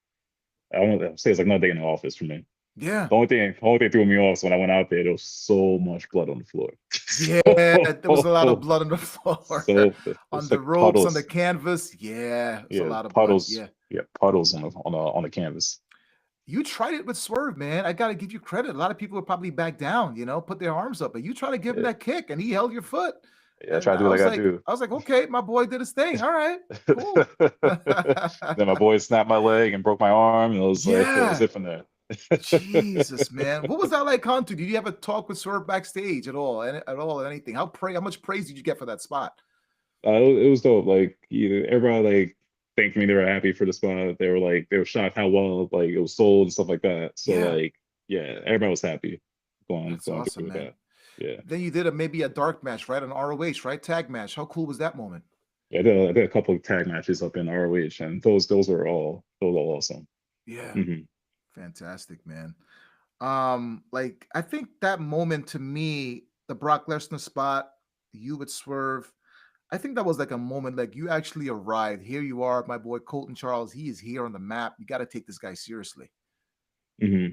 I don't say it's like another day in the office for me.
Yeah.
The only thing threw me off is when I went out there, there was so much blood on the floor.
Yeah, there was a lot of blood on the floor,
So
on
it's
the
like
ropes, on the
puddles.
canvas. Yeah, it's a
Yeah,
lot of blood.
puddles.
Yeah.
Yeah, puddles on the canvas.
You tried it with Swerve, man. I got to give you credit. A lot of people would probably back down, put their arms up, but you try to give him
Yeah.
that kick and he held your foot.
Yeah,
And
try to do what I gotta do.
I was like, okay, my boy did his thing. All right, cool.
Then my boy snapped my leg and broke my arm, and it was
Yeah.
it from there.
Jesus, man. What was that like, Hunter? Did you have a talk with Swerve backstage at all? At all, anything? How much praise did you get for that spot?
It was dope. Like everybody like thanked me. They were happy for the spot. They were shocked how well like it was sold and stuff like that. So
Yeah.
like yeah, everybody was happy
That's
going
awesome,
through with
man.
that. Yeah.
Then you did maybe a dark match, right? An ROH, right? Tag match. How cool was that moment?
Yeah, I did a couple of tag matches up in ROH, and those were all awesome.
Yeah.
Hmm.
Fantastic, man. Like I think that moment to me, the Brock Lesnar spot, you would Swerve. I think that was like a moment like you actually arrived. Here you are, my boy Colton Charles. He is here on the map. You got to take this guy seriously.
Hmm.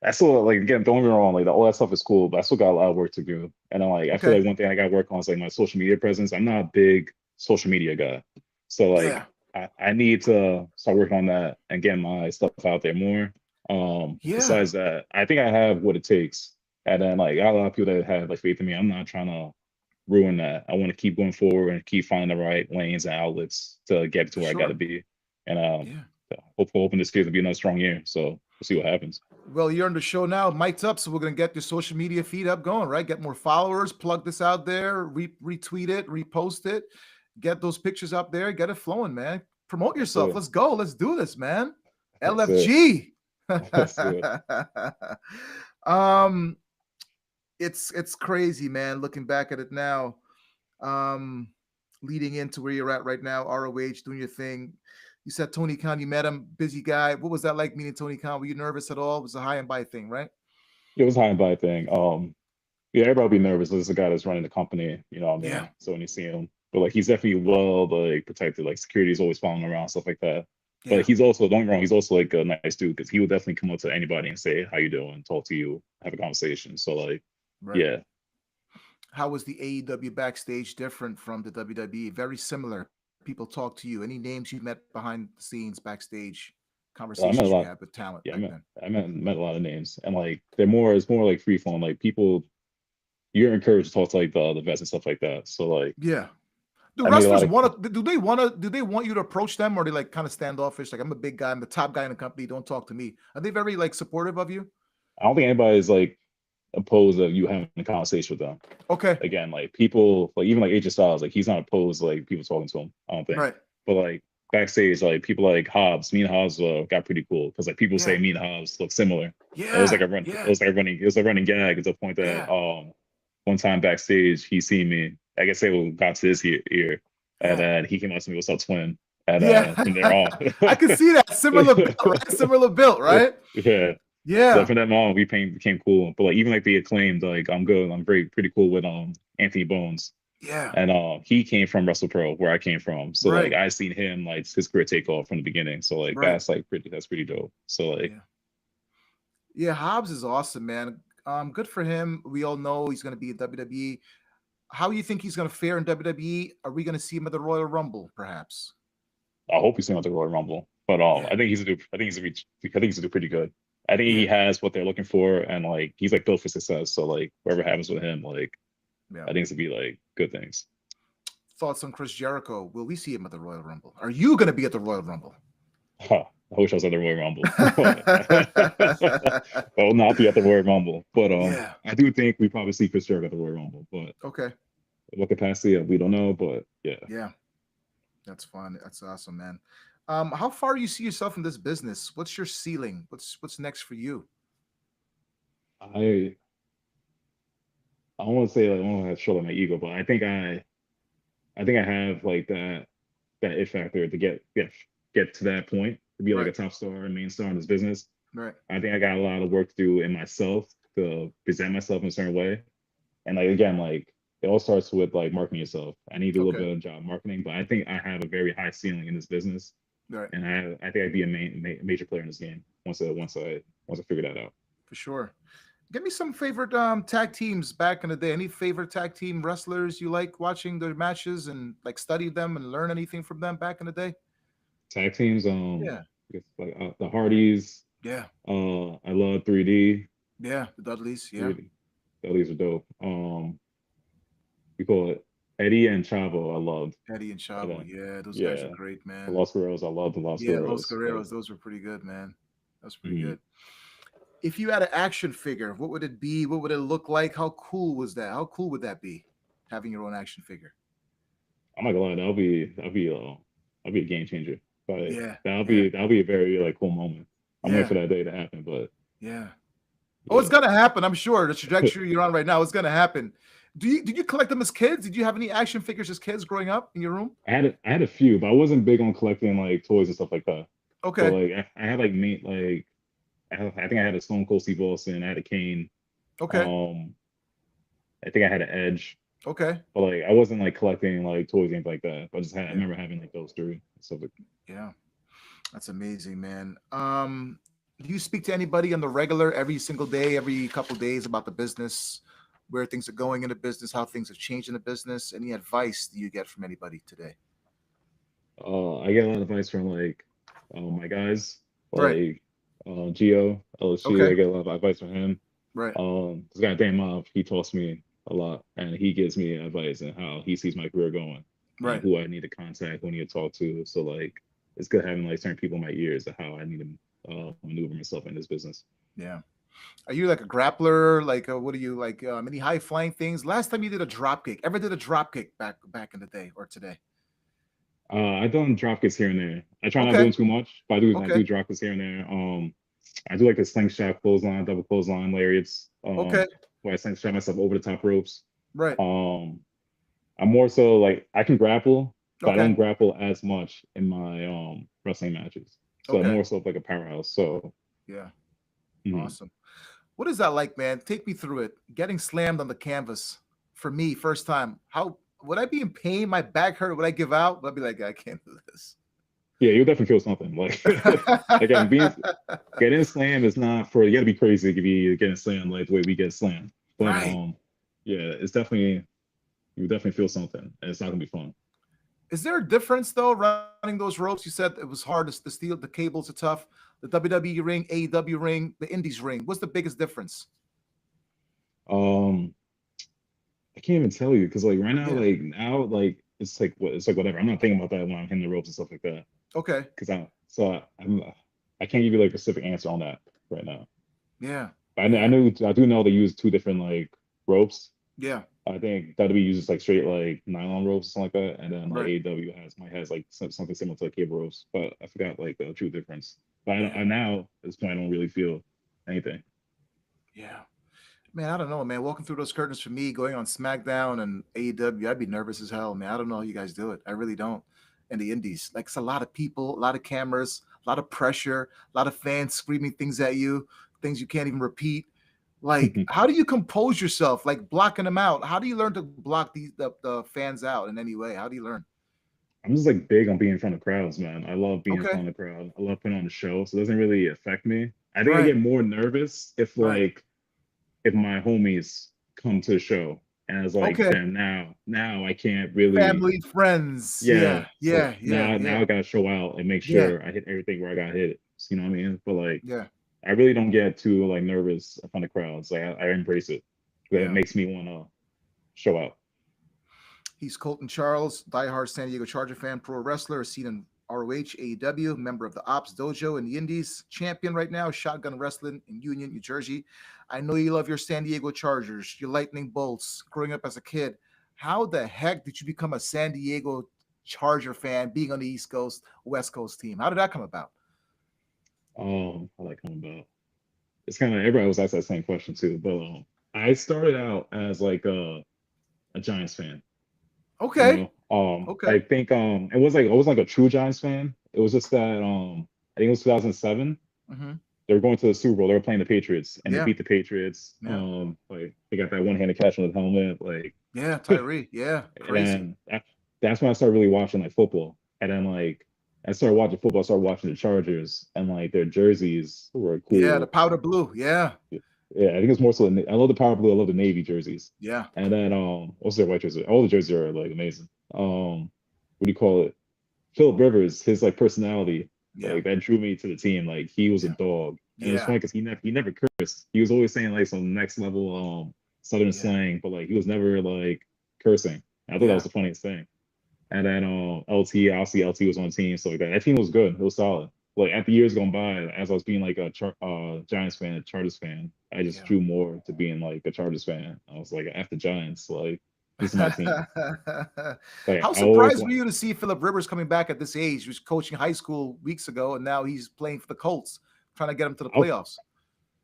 I still like again, don't get me wrong, like all that stuff is cool, but I still got a lot of work to do. And I feel
Okay.
like one thing I got to work on is like my social media presence. I'm not a big social media guy, so
Yeah.
like I need to start working on that and get my stuff out there more.
Yeah.
Besides that, I think I have what it takes, and then like I got a lot of people that have like faith in me. I'm not trying to ruin that. I want to keep going forward and keep finding the right lanes and outlets to get to
For
where I got to
sure.
be. And
Yeah.
hoping this year to be another strong year. So we'll see what happens.
Well, you're on the show now, mic'd up, so we're gonna get your social media feed up going, right? Get more followers, plug this out there, retweet it, repost it, get those pictures up there, get it flowing, man. Promote
That's
yourself.
it.
Let's go. Let's do this, man.
That's it.
LFG.
That's it.
um, it's crazy, man. Looking back at it now, um, leading into where you're at right now, ROH doing your thing. You said Tony Khan, you met him, busy guy. What was that like meeting Tony Khan? Were you nervous at all? It was a high and by thing, right?
It was a high and by thing. Yeah, everybody will be nervous. There's a guy that's running the company, you know what I
Yeah,
mean? So when you see him, but like he's definitely well like protected. Like security's always following him around, stuff like that. But
yeah,
he's also, don't get me wrong, he's also like a nice dude because he will definitely come up to anybody and say, "How you doing?" Talk to you, have a conversation. So like,
right.
yeah,
How was the AEW backstage different from the WWE? Very similar. People talk to you. Any names you met behind the scenes, backstage,
I met a
conversations you
lot.
had with talent
Yeah,
back then?
I met a lot of names, and like it's more like free flowing. Like people, you're encouraged to talk to like the vets and stuff like that. So like,
Yeah. Do
I made a lot
wrestlers
of
want to? Do they want you to approach them, or are they like kind of standoffish? Like I'm a big guy, I'm the top guy in the company. Don't talk to me. Are they very like supportive of you?
I don't think anybody's like opposed of you having a conversation with them.
Okay.
Again, like people, like even like AJ Styles, like he's not opposed to, like people talking to him. I don't think.
Right.
But like backstage, like people like Hobbs, me and Hobbs got pretty cool because like people say
Yeah.
me and Hobbs look similar. It was like
Yeah.
a run. It
Yeah.
was like a running. It was a running gag to the point that
Yeah.
one time backstage he seen me. I guess it got to his ear, and
Yeah.
then he came up to me, "What's up, twin?" And from there
Yeah.
on,
I can see that. Similar built, right? Similar built, right?
yeah. So
Yeah.
from then on, we became cool. But like even like the acclaimed, like I'm good. I'm pretty cool with Anthony Bones,
Yeah.
and he came from Wrestle Pro where I came from. So like
Right.
I seen him like his career take off from the beginning. So like
Right.
that's pretty dope. So like
Yeah. Yeah. Hobbs is awesome, man. Good for him. We all know he's going to be in WWE. How do you think he's going to fare in WWE? Are we going to see him at the Royal Rumble, perhaps?
I hope he's going to the Royal Rumble. But
Yeah.
I think he's gonna do. I think he's gonna do pretty good. I think he
Yeah.
has what they're looking for, and like he's like built for success. So like whatever happens with him, like
Yeah.
I think it's gonna be like good things.
Thoughts on Chris Jericho? Will we see him at the Royal Rumble? Are you going to be at the Royal Rumble?
Huh, I wish I was at the Royal Rumble. I will not be at the Royal Rumble, but
Yeah.
I do think we probably see Chris Jericho at the Royal Rumble. But
Okay.
what capacity we don't know. But yeah,
Yeah. That's fun. That's awesome, man. How far do you see yourself in this business? What's your ceiling? What's next for you?
I I don't want to say like I don't want to show like my ego, but I think I have like that it factor to get to that point to be like
Right.
a top star and main star in this business.
Right.
I think I got a lot of work to do in myself to present myself in a certain way. And like again, like it all starts with like marketing yourself. I need to do a little
Okay.
bit of job marketing, but I think I have a very high ceiling in this business,
Right.
and I think I'd be a major player in this game once I figure that out.
For sure. Give me some favorite tag teams back in the day. Any favorite tag team wrestlers you like watching their matches and like study them and learn anything from them back in the day?
Tag teams,
Yeah.
I guess like the Hardys.
Yeah.
I love 3D.
Yeah. The Dudleys. Yeah.
3D. These are dope. We call it. Eddie and Chavo, I loved.
Eddie and
And
Chavo.
then,
Yeah, those guys are
yeah,
great,
the
man.
Los Guerreros, I love the Los
Yeah, Los
Guerreros.
Guerreros, those were pretty good, man. That's pretty
Mhm.
good. If you had an action figure, what would it be? What would it look like? How cool was that? How cool would that be? Having your own action figure.
I'm not gonna lie, that'll be a game changer. But
Yeah,
that'll
yeah,
be that'll be a very like cool moment. I'm waiting
yeah,
for that day to happen, but
yeah. Oh, it's
yeah.
gonna happen. I'm sure. The trajectory you're on right now is gonna happen. Did you collect them as kids? Did you have any action figures as kids growing up in your room?
I had a few, but I wasn't big on collecting like toys and stuff like that. But
Okay.
like I had like I think I had a Stone Cold Steve Austin, I had a Kane,
Okay.
um, I think I had an Edge,
Okay.
but like I wasn't like collecting like toys and things like that. I
Yeah.
remember having like those three and stuff like.
Yeah. That's amazing, man. Do you speak to anybody on the regular every single day, every couple days about the business, where things are going in the business, how things have changed in the business? Any advice do you get from anybody today?
I get a lot of advice from like my guys,
Right.
like Geo, LSG.
Okay.
I get a lot of advice from him.
Right.
This guy Dan Mob, he talks to me a lot, and he gives me advice on how he sees my career going, and
Right.
who I need to contact, who I need to talk to. So like, it's good having like certain people in my ears of how I need to maneuver myself in this business.
Yeah. Are you like a grappler? Like, what are you like? Any high flying things? Last time you did a drop kick? Ever did a drop kick back in the day or today?
I done drop kicks here and there. I try not
Okay.
doing too much, but I do
Okay.
drop kicks here and there. I do like the slingshot clothesline, double clothesline lariats,
Okay.
where I slingshot myself over the top ropes.
Right.
Um, I'm more so like I can grapple, but I
Okay.
don't grapple as much in my wrestling matches. So I'm
Okay.
more so like a powerhouse. So
Yeah.
mhm.
Awesome. What is that like, man? Take me through it. Getting slammed on the canvas for me, first time. How would I be in pain? My back hurt. Would I give out? Would I be like, I can't do this?
Yeah, you'll definitely feel something. Like again, being getting slammed is not for you got to be crazy to be getting slammed like the way we get slammed. But
Right.
yeah, it's definitely you definitely feel something, and it's not gonna be fun.
Is there a difference though running those ropes? You said it was hard to steal. The cables are tough. The WWE ring, AEW ring, the Indies ring. What's the biggest difference?
Um, I can't even tell you because
Yeah.
like now, like it's like whatever. I'm not thinking about that when I'm hitting the ropes and stuff like that.
Okay.
Because I can't give you like a specific answer on that right now.
Yeah.
But
Yeah.
I do know they use two different like ropes.
Yeah.
I think WWE uses like straight like nylon ropes or something like that, and then like
Right.
AEW has like something similar to like cable ropes. But I forgot like the true difference. But
Yeah.
now at this point I don't really feel anything.
Yeah. Man, I don't know, man. Walking through those curtains for me, going on SmackDown and AEW, I'd be nervous as hell, man. I don't know how you guys do it. I really don't. And the indies, like it's a lot of people, a lot of cameras, a lot of pressure, a lot of fans screaming things at you, things you can't even repeat. Like, how do you compose yourself? Like blocking them out. How do you learn to block the fans out in any way? How do you learn?
I'm just like big on being in front of crowds, man. I love being in
Okay.
front of the crowd. I love putting on a show, so it doesn't really affect me. I think I
Right.
get more nervous
Right.
if my homies come to the show and it's like,
Okay.
damn, now I can't really,
Family, friends.
yeah.
Yeah.
So
Yeah. Yeah.
now
Yeah.
I gotta show out and make
Yeah.
sure I hit everything where I gotta hit it. You know what I mean? But like,
Yeah.
I really don't get too like nervous in front of crowds. Like I embrace it. It
Yeah.
makes me want to show out.
He's Colton Charles, diehard San Diego Charger fan, pro wrestler, seen in ROH, AEW, member of the Ops Dojo in the Indies, champion right now, Shotgun Wrestling in Union, New Jersey. I know you love your San Diego Chargers, your Lightning Bolts. Growing up as a kid, how the heck did you become a San Diego Charger fan, being on the East Coast, West Coast team? How did that come about?
I like coming about. It's kind of everybody was asked that same question too. But I started out as like a Giants fan. You
Okay,
know,
okay,
I think it was like I was like a true Giants fan. It was just that I think it was 2007.
hmm,
They were going to the Super Bowl. They were playing the Patriots, and they
yeah,
beat the Patriots.
yeah,
Like they got that one-handed catch on the helmet, like,
yeah, Tyree, yeah,
and
crazy,
then that's when I started really watching like football. And then like I started watching football. I started watching the Chargers, and like their jerseys were
yeah, the
cool.
powder blue, yeah,
Yeah, I think it's more so. I love the power blue. I love the navy jerseys.
yeah,
And then what's their white jersey? All the jerseys are like amazing. What do you call it? Philip Rivers, his like personality,
yeah,
like that drew me to the team. Like he was a
yeah,
dog, and it was
yeah,
funny because he never cursed. He was always saying like some next level Southern
yeah.
slang, but like he was never like cursing. I thought that
Yeah.
was the funniest thing. And then LT, obviously LT was on the team, so like that. That team was good. It was solid. Like as the years gone by, as I was being like a Giants fan, a Chargers fan, I just
Yeah.
drew more to being like a Chargers fan. I was like, after Giants, like this is my team. Like
How
I always
surprised were
want.
you to see Philip Rivers coming back at this age? He was coaching high school weeks ago, and now he's playing for the Colts, trying to get him to the
I,
playoffs.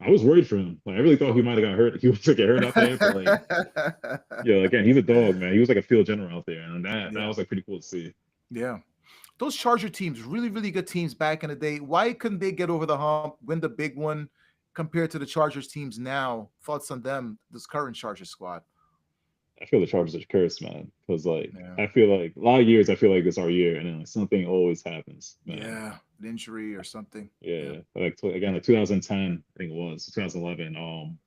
I was worried for him. Like I really thought he might have got hurt. He was to get hurt out there, but like yeah, again, he's a dog, man. He was like a field general out there, and that
Yeah.
was like pretty cool to see.
Yeah. Those Charger teams, really, really good teams back in the day. Why couldn't they get over the hump, win the big one compared to the Chargers teams now? Thoughts on them, this current Chargers squad?
I feel the Chargers are cursed, man. Because like
Yeah.
I feel like a lot of years I feel like it's our year, and then like, something always happens, man.
Yeah. An injury or something. Yeah.
Yeah, like again, like 2010, I think it was 2011.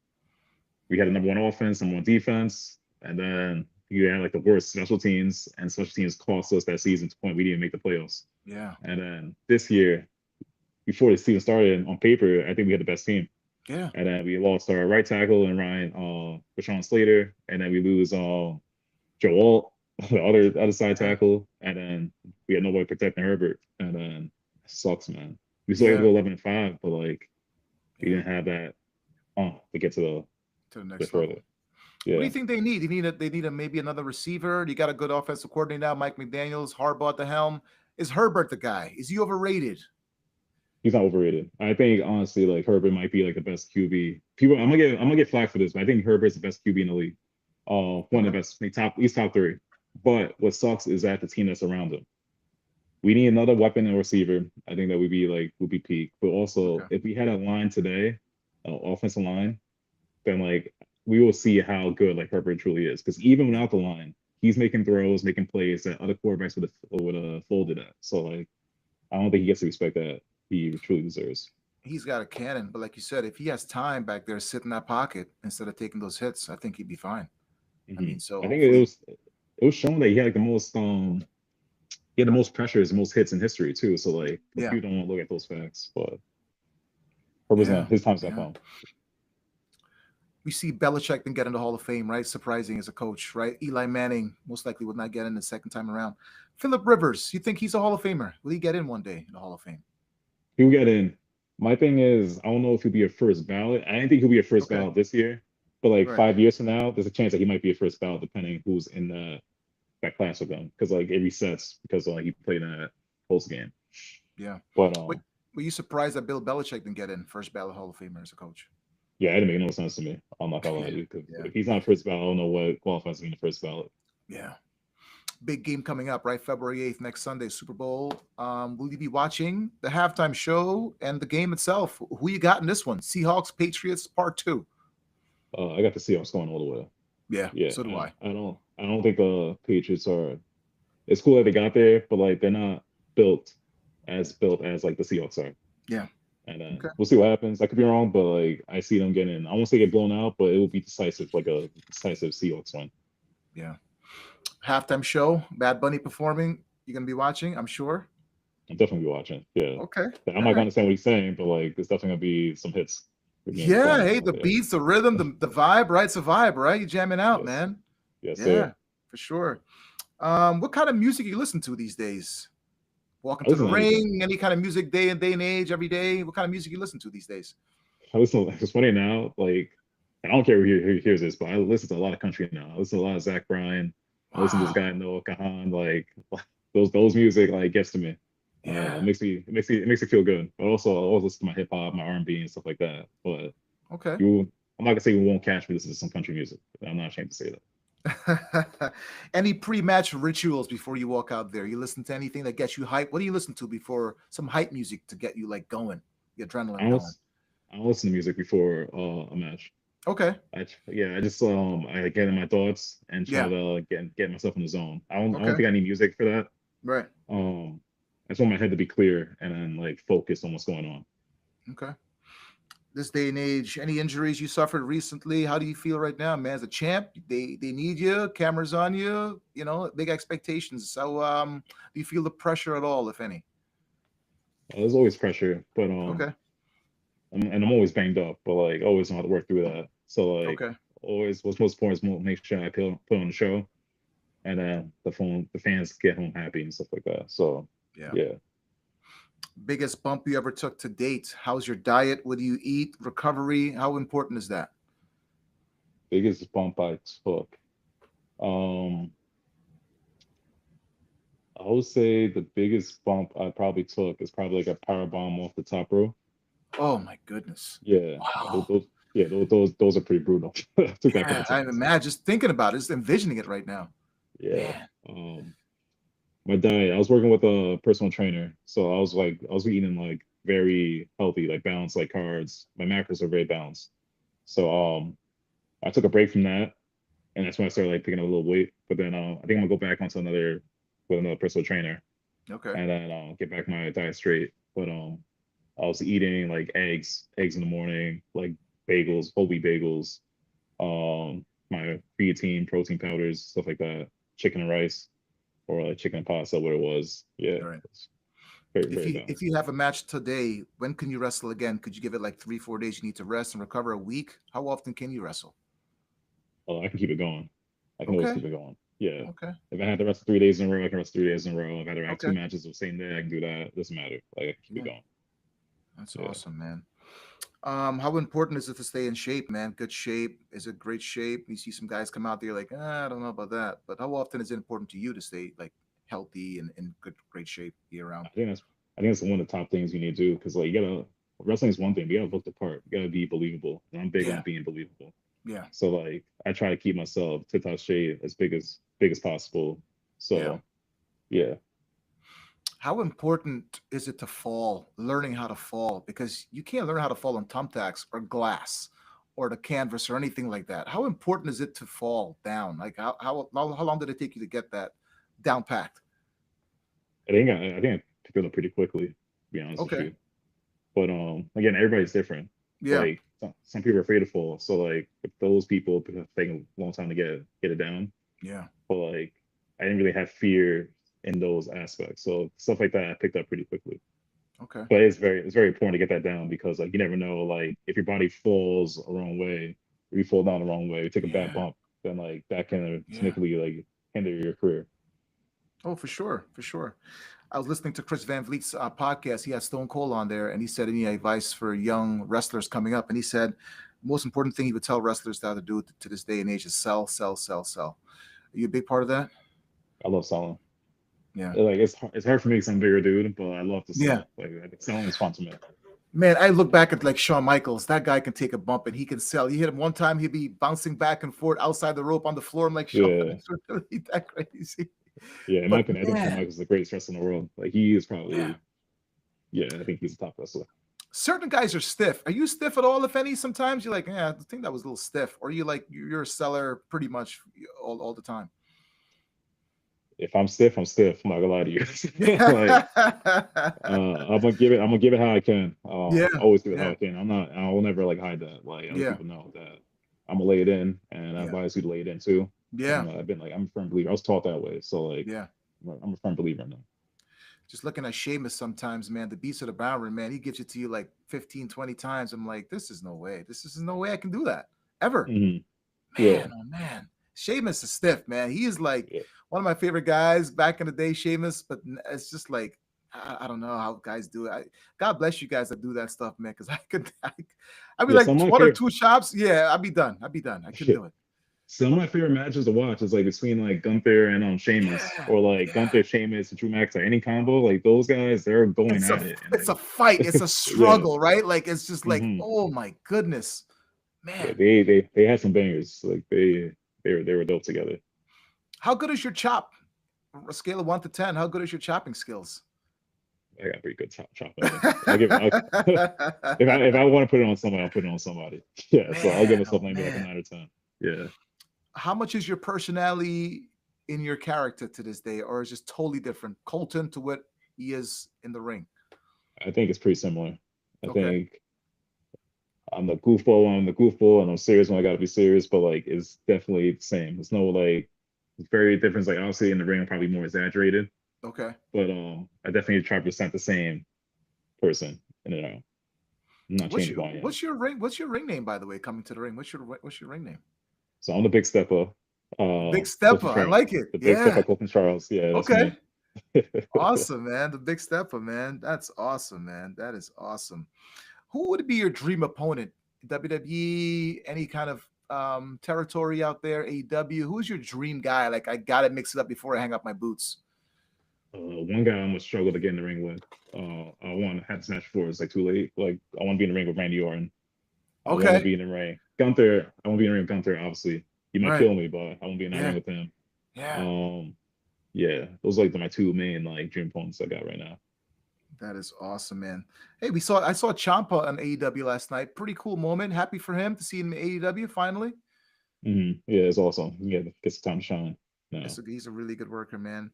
We had a number one offense, number one defense, and then you had like the worst special teams, and special teams cost us that season to the point we didn't make the playoffs.
Yeah.
And then this year, before the season started, on paper, I think we had the best team.
Yeah.
And then we lost our right tackle and Ryan, Rashawn Slater, and then we lose Joe Alt, the other side tackle, and then we had nobody protecting Herbert, and then it sucks, man. We still had to
Yeah.
go 11-5, but like we
Yeah.
didn't have that to get to the
To the
bit
next
further.
level. What do
Yeah,
you think they need? They need a maybe another receiver. You got a good offensive coordinator now, Mike McDaniels, Harbaugh at the helm. Is Herbert the guy? Is he overrated?
he's not overrated. I think honestly, like Herbert might be like the best QB. People, I'm gonna get flack for this, but I think Herbert's the best QB in the league. One of
Okay.
the best, like, he's top three. But what sucks is that the team that's around him. We need another weapon and receiver. I think that would be peak. But also,
Okay.
if we had a line today, offensive line, then like we will see how good like Herbert truly is. Because even
Yeah.
without the line, he's making throws, making plays that other quarterbacks would have folded at. So like, I don't think he gets the respect that he truly deserves.
He's got a cannon, but like you said, if he has time back there, sit in that pocket instead of taking those hits, I think he'd be fine. I
Hmm
mean, so
I think it
hopefully,
was it was shown that he had like the most he had the most pressures, the most hits in history too. So like, but
yeah,
people don't look at those facts. But Herbert's
yeah,
not his time's not
yeah.
come.
We see Belichick then get in the Hall of Fame, right? Surprising as a coach, right? Eli Manning most likely would not get in the second time around. Philip Rivers, you think he's a Hall of Famer? Will he get in one day in the Hall of Fame?
He'll get in. My thing is, I don't know if he'll be a first ballot. I didn't think he'll be a first
Okay,
ballot this year, but like
right.
5 years from now, there's a chance that he might be a first ballot, depending who's in that class with them. Because like it resets because like he played in that post game.
Yeah.
But
Wait, were you surprised that Bill Belichick didn't get in first ballot Hall of Famer as a coach?
yeah, it didn't make no sense to me. I'm not gonna lie to
Yeah.
you. 'Cause
Yeah.
if he's not first ballot, I don't know what qualifies to be in the first ballot.
Yeah. Big game coming up, right? February 8th, next Sunday, Super Bowl. Will you be watching the halftime show and the game itself? Who you got in this one? Seahawks, Patriots, part two.
I got to see what's going all the way.
Yeah,
Yeah,
so do I.
I don't think the Patriots are. It's cool that they got there, but like they're not built as like the Seahawks are.
Yeah.
And
Okay.
we'll see what happens. I could be wrong, but like I see them getting. I won't say get blown out, but it will be decisive, like a decisive Seahawks win.
Yeah. Halftime show, Bad Bunny performing. You're gonna be watching, I'm sure.
I'm definitely be watching. Yeah,
Okay.
I'm
All
not gonna
right.
understand what he's saying, but like there's definitely gonna be some hits being
Yeah.
thrown
Hey,
out
the
there.
beats, the rhythm, the vibe, right? It's a vibe, right? You're jamming out,
Yes,
man.
yes,
Yeah,
sir.
for sure. What kind of music you listen to these days? Walking
I
to the
listen to anything.
ring, any kind of music day and age, every day. What kind of music you listen to these days?
I listen. It's funny now. Like I don't care who hears this, but I listen to a lot of country now. I listen to a lot of Zach Bryan. I listen to this
Wow.
guy Noah Kahan. Like those music like gets to me. It
Yeah.
makes me feel good. But also I always listen to my hip hop, my R&B and stuff like that. But
Okay.
I'm not gonna say you won't catch me listening to some country music. I'm not ashamed to say that.
Any pre-match rituals before you walk out there? You listen to anything that gets you hype? What do you listen to before some hype music to get you like going, the
I
adrenaline
don't
going?
lis- I don't listen to music before a match.
Okay.
I just I get in my thoughts and try
Yeah.
to get myself in the zone. I don't
Okay.
think I need music for that.
Right.
I just want my head to be clear and then like focus on what's going on.
Okay. This day and age, any injuries you suffered recently? How do you feel right now, man? As a champ, they need you. Cameras on you. You know, big expectations. So, do you feel the pressure at all, if any?
There's always pressure, but
Okay.
I'm always banged up, but like always know how to work through that. So like
Okay.
always, what's most important is make sure I put on the show, and the fans get home happy and stuff like that. So
Yeah.
yeah,
Biggest bump you ever took to date? How's your diet? What do you eat? Recovery? How important is that?
biggest bump I took. Um, I would say the biggest bump I probably took is probably like a power bomb off the top rope.
Oh my goodness.
Yeah,
Wow.
yeah, those are pretty brutal. I took that a
Yeah,
couple
I'm
times.
imagine just thinking about it, just envisioning it right now.
Yeah.
Man.
My diet, I was working with a personal trainer, so I was eating like very healthy, like balanced, like carbs. My macros are very balanced. So I took a break from that, and that's when I started like picking up a little weight. But then I think I'm gonna go back onto another personal trainer,
Okay.
and then get back my diet straight. But I was eating like eggs in the morning, like bagels, whole wheat bagels, my creatine, protein powders, stuff like that, chicken and rice, or like chicken and pasta, what it was. Yeah,
All right.
it's very,
If
very
you
balanced.
have a match today, when can you wrestle again? Could you give it like 3, 4 days? You need to rest and recover a week. How often can you wrestle?
Oh, I can keep it going. I can always
Okay.
keep it going. Yeah.
Okay.
If I had to rest 3 days in a row, I can rest 3 days in a row. If I had to have two
Okay.
matches the same day, I can do that. It doesn't matter. Like I can keep it
Yeah.
going.
That's
Yeah.
awesome, man. How important is it to stay in shape, man? Good shape. Is it great shape? You see some guys come out there like, I don't know about that. But how often is it important to you to stay like healthy and in great shape year round?
I think that's I think that's one of the top things you need to do because like you gotta wrestling is one thing, but you gotta look the part. You gotta be believable. And I'm big on
Yeah.
being believable.
Yeah.
So like I try to keep myself tip top shape as big as possible.
Yeah.
So yeah.
How important is it to fall, learning how to fall? Because you can't learn how to fall on thumbtacks or glass or the canvas or anything like that. How important is it to fall down? Like how long did it take you to get that down packed?
I think I picked it up pretty quickly, to be honest with
Okay.
you. But again, everybody's different.
Yeah.
Like some people are afraid to fall. So like if those people have taken a long time to get it down.
Yeah.
But like I didn't really have fear in those aspects. So stuff like that I picked up pretty quickly.
Okay.
But it's very important to get that down because like you never know like if your body falls a wrong way, or you fall down the wrong way, you take a bad
Yeah.
bump, then like that can
Yeah.
significantly like hinder your career.
Oh, for sure. For sure. I was listening to Chris Van Vliet's podcast. He had Stone Cold on there, and he said any advice for young wrestlers coming up. And he said the most important thing he would tell wrestlers how to do to this day and age is sell, sell, sell, sell. Are you a big part of that?
I love selling.
Yeah.
Like it's hard for me because I'm a bigger dude, but I love to
Yeah.
sell. Like selling is fun to me.
Man, I look back at like Shawn Michaels. That guy can take a bump and he can sell. You hit him one time, he'd be bouncing back and forth outside the rope on the floor. I'm like, Shawn,
Yeah.
it's really that crazy.
Yeah, in my
But
opinion, I think Shawn
man,
Michaels is the greatest wrestler in the world. Like he is
yeah.
probably, yeah, I think he's the top wrestler.
Certain guys are stiff. Are you stiff at all, if any? Sometimes you're like, yeah, I think that was a little stiff. Or you like you're a seller pretty much all the time.
If I'm stiff, I'm stiff. I'm not gonna lie to you. Like I'm gonna give it how I can.
Yeah,
Always give it how
yeah,
I can. I will never like hide that. Like I let
yeah,
people know that I'm gonna lay it in, and I
yeah,
advise you to lay it in too.
yeah,
And I've been like I'm a firm believer. I was taught that way, so like
yeah.
I'm a firm believer in that.
Just looking at Sheamus sometimes, man, the beast of the Bowery, man, he gives it to you like 15, 20 times. I'm like, this is no way. This is no way I can do that ever.
Hmm. Yeah,
Man, oh man. Sheamus is stiff, man. He is like
yeah,
one of my favorite guys back in the day, Sheamus, but it's just like, I don't know how guys do it. God bless you guys that do that stuff, man, because I'd be
yeah.
like
Some of my
one or
favorite,
two chops. Yeah, I'd be done. I'd be done. I couldn't
yeah,
do it.
some of my favorite matches to watch is like between like Gunther and Sheamus,
Yeah,
or like
yeah.
Gunther, Sheamus, and Drew McIntyre. Any combo, like those guys, they're going at it, and
It's a fight. It's a
yeah.
struggle, right? Like it's just like,
Hmm.
oh my goodness,
Yeah,
man.
they had some bangers. Like they were dope together.
How good is your chop? A scale of 1 to 10. How good is your chopping skills?
I got pretty good chopping. I'll give it. If I want to put it on somebody, I'll put it on somebody. Yeah, so I'll give
Man, oh
myself maybe like a
man.
9 or 10. Yeah,
How much is your personality in your character to this day, or is it just totally different? Colton to what he is in the ring.
I think it's pretty similar. I
Okay.
think I'm the goofball, and I'm serious when I gotta be serious. But like, it's definitely the same. It's no like, it's very different. Like obviously in the ring, I'm probably more exaggerated,
Okay.
but I definitely try to present the same person. And I'm not changing who I am.
What's your ring? What's your ring name, by the way? Coming to the ring. What's your ring name?
So I'm the big stepper.
The Big
Colton
Stepper. I
Charles,
like it.
the big step
Yeah.
by Colton Charles. Yeah, that's
Okay.
me.
Awesome, man. The Big Stepper, man. That's awesome, man. That is awesome. Who would be your dream opponent? WWE, any kind of territory out there, AEW? Who's your dream guy? Like, I gotta mix it up before I hang up my boots.
One guy I'm gonna struggle to get in the ring with. I want to have this match before it's like too late. Like I want to be in the ring with Randy Orton. I want to
Okay.
be in the ring. Gunther. I want to be in the ring with Gunther. Obviously, he might
Right.
kill me, but I want to be in that ring
Yeah.
with him.
Yeah.
Um, yeah, those are like my two main like dream opponents I got right now.
That is awesome, man. Hey, I saw Champa on AEW last night. Pretty cool moment. Happy for him to see him in AEW finally.
Yeah, it's awesome. Yeah, gets the time to shine. No,
He's a really good worker, man.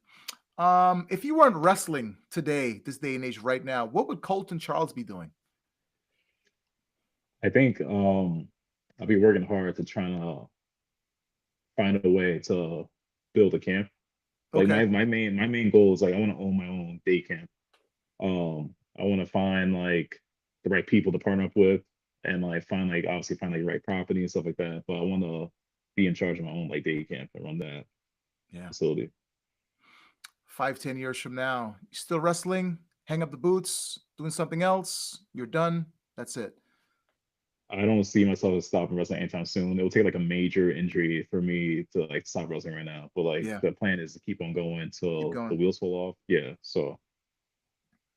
If you weren't wrestling today, this day and age, right now, what would Colton Charles be doing?
I think I'll be working hard to try to find a way to build a camp. Like
Okay.
my main goal is like I want to own my own day camp. I want to find like the right people to partner up with and like find like obviously find like the right property and stuff like that. But I want to be in charge of my own like day camp and run that
Yeah.
facility.
5, 10 years from now, you still wrestling, hang up the boots, doing something else, you're done. That's it.
I don't see myself stopping wrestling anytime soon. It will take like a major injury for me to like stop wrestling right now. But like
Yeah.
the plan is to keep on going
Keep
until the
going.
wheels fall off. Yeah. So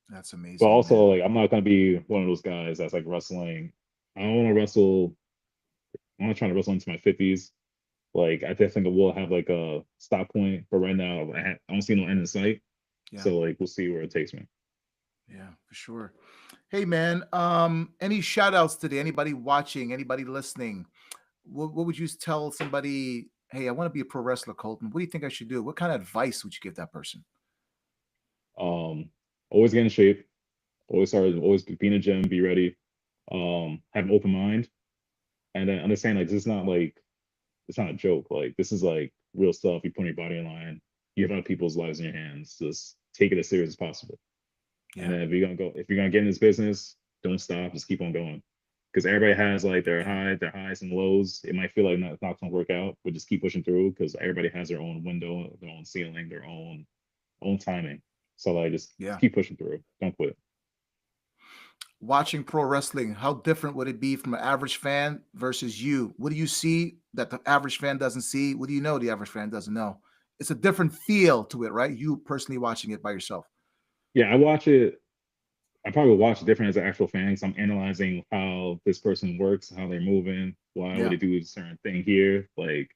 That's
but
amazing,
also
man.
like I'm not gonna be one of those guys that's like wrestling. I don't want to wrestle. I'm not trying to wrestle into my 50s. Like I definitely will have like a stop point, but right now I don't see no end in sight.
Yeah.
So like we'll see where it takes me.
Yeah, for sure. Hey, man, any shout outs today? Anybody watching, anybody listening? What would you tell somebody? Hey, I want to be a pro wrestler, Colton. What do you think I should do? What kind of advice would you give that person?
Um, always get in shape. Always be in the gym. Be ready. Have an open mind, and then understand like this is not like it's not a joke. Like this is like real stuff. You put your body in line. You have other people's lives in your hands. Just take it as serious as possible. And
Yeah.
then if you're gonna get in this business, don't stop. Just keep on going. Because everybody has like
Yeah.
their highs and lows. It might feel like it's not gonna work out, but just keep pushing through because everybody has their own window, their own ceiling, their own timing. So like just
Yeah.
keep pushing through. Don't quit.
Watching pro wrestling, how different would it be from an average fan versus you? What do you see that the average fan doesn't see? What do you know the average fan doesn't know? It's a different feel to it, right? You personally watching it by yourself.
Yeah, I watch it. I probably watch it different as an actual fan because I'm analyzing how this person works, how they're moving, why would
Yeah.
they do a certain thing here. Like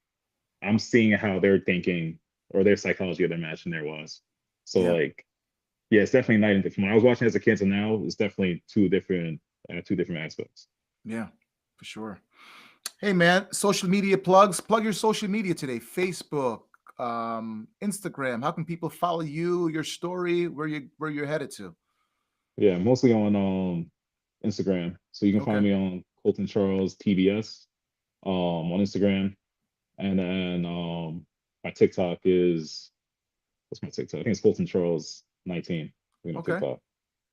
I'm seeing how they're thinking or their psychology of their match and their was. So
Yeah.
like yeah, it's definitely night and day. From when I was watching as a kid to now, it's definitely two different aspects.
Yeah, for sure. Hey, man, social media plugs. Plug your social media today. Facebook, Instagram. How can people follow you, your story, where you're headed to?
Yeah, mostly on Instagram. So you can find
Okay.
me on Colton Charles TBS on Instagram, and then my TikTok is what's my TikTok? I think it's Colton Charles 19. On
Okay.
TikTok.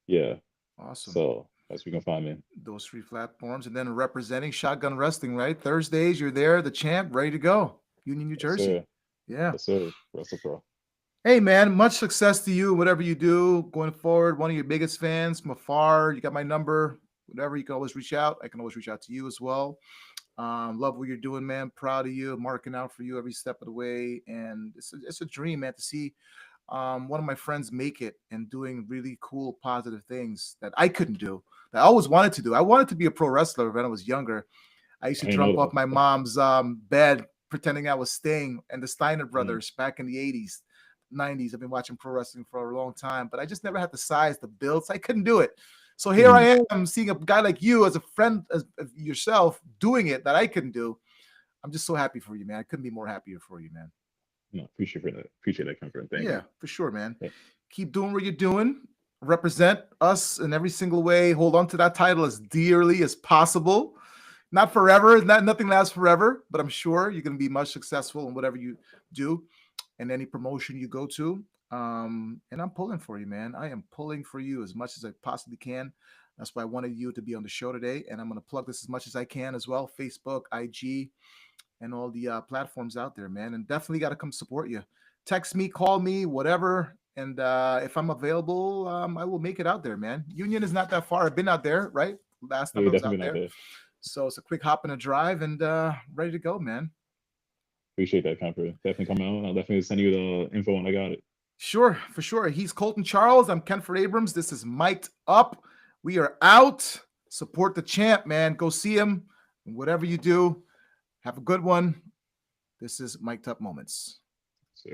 Yeah,
Awesome.
so that's where you can find me.
Those three platforms, and then representing Shotgun Wrestling, right? Thursdays, you're there, the champ, ready to go. Union, New
Yes,
Jersey.
sir.
Yeah.
Yes, sir. Wrestle Pro.
Hey, man, much success to you, whatever you do going forward. One of your biggest fans from afar. You got my number. Whatever, you can always reach out. I can always reach out to you as well. Love what you're doing, man. Proud of you. Marking out for you every step of the way. And it's a dream, man, to see one of my friends make it and doing really cool, positive things that I couldn't do, that I always wanted to do. I wanted to be a pro wrestler when I was younger. I used to
I didn't know
jump off
that.
my mom's bed pretending I was Sting and the Steiner
Mm,
brothers back in the 80s, 90s. I've been watching pro wrestling for a long time, but I just never had the size, the builds. I couldn't do it. So here
mm.
I am seeing a guy like you as a friend, as yourself, doing it that I couldn't do. I'm just so happy for you, man. I couldn't be more happier for you, man.
No, appreciate that comfort. Thank
Yeah,
you.
for sure, man.
Yeah,
Keep doing what you're doing. Represent us in every single way. Hold on to that title as dearly as possible. Not forever. Nothing lasts forever, but I'm sure you're going to be much successful in whatever you do and any promotion you go to. And I'm pulling for you, man. I am pulling for you as much as I possibly can. That's why I wanted you to be on the show today. And I'm going to plug this as much as I can as well. Facebook, IG, and all the platforms out there, man. And definitely got to come support you. Text me, call me, whatever. And if I'm available, I will make it out there, man. Union is not that far. I've been out there, right? Last time
Yeah,
I was
definitely
out
been out
there.
there.
So it's a quick hop and a drive and ready to go, man.
Appreciate that, Comfort. Definitely come out. I'll definitely send you the info when I got it.
Sure, for sure. He's Colton Charles. I'm Kenford Abrams. This is Mic'd Up. We are out. Support the champ, man. Go see him. Whatever you do, have a good one. This is Mic'd Up Moments.
So.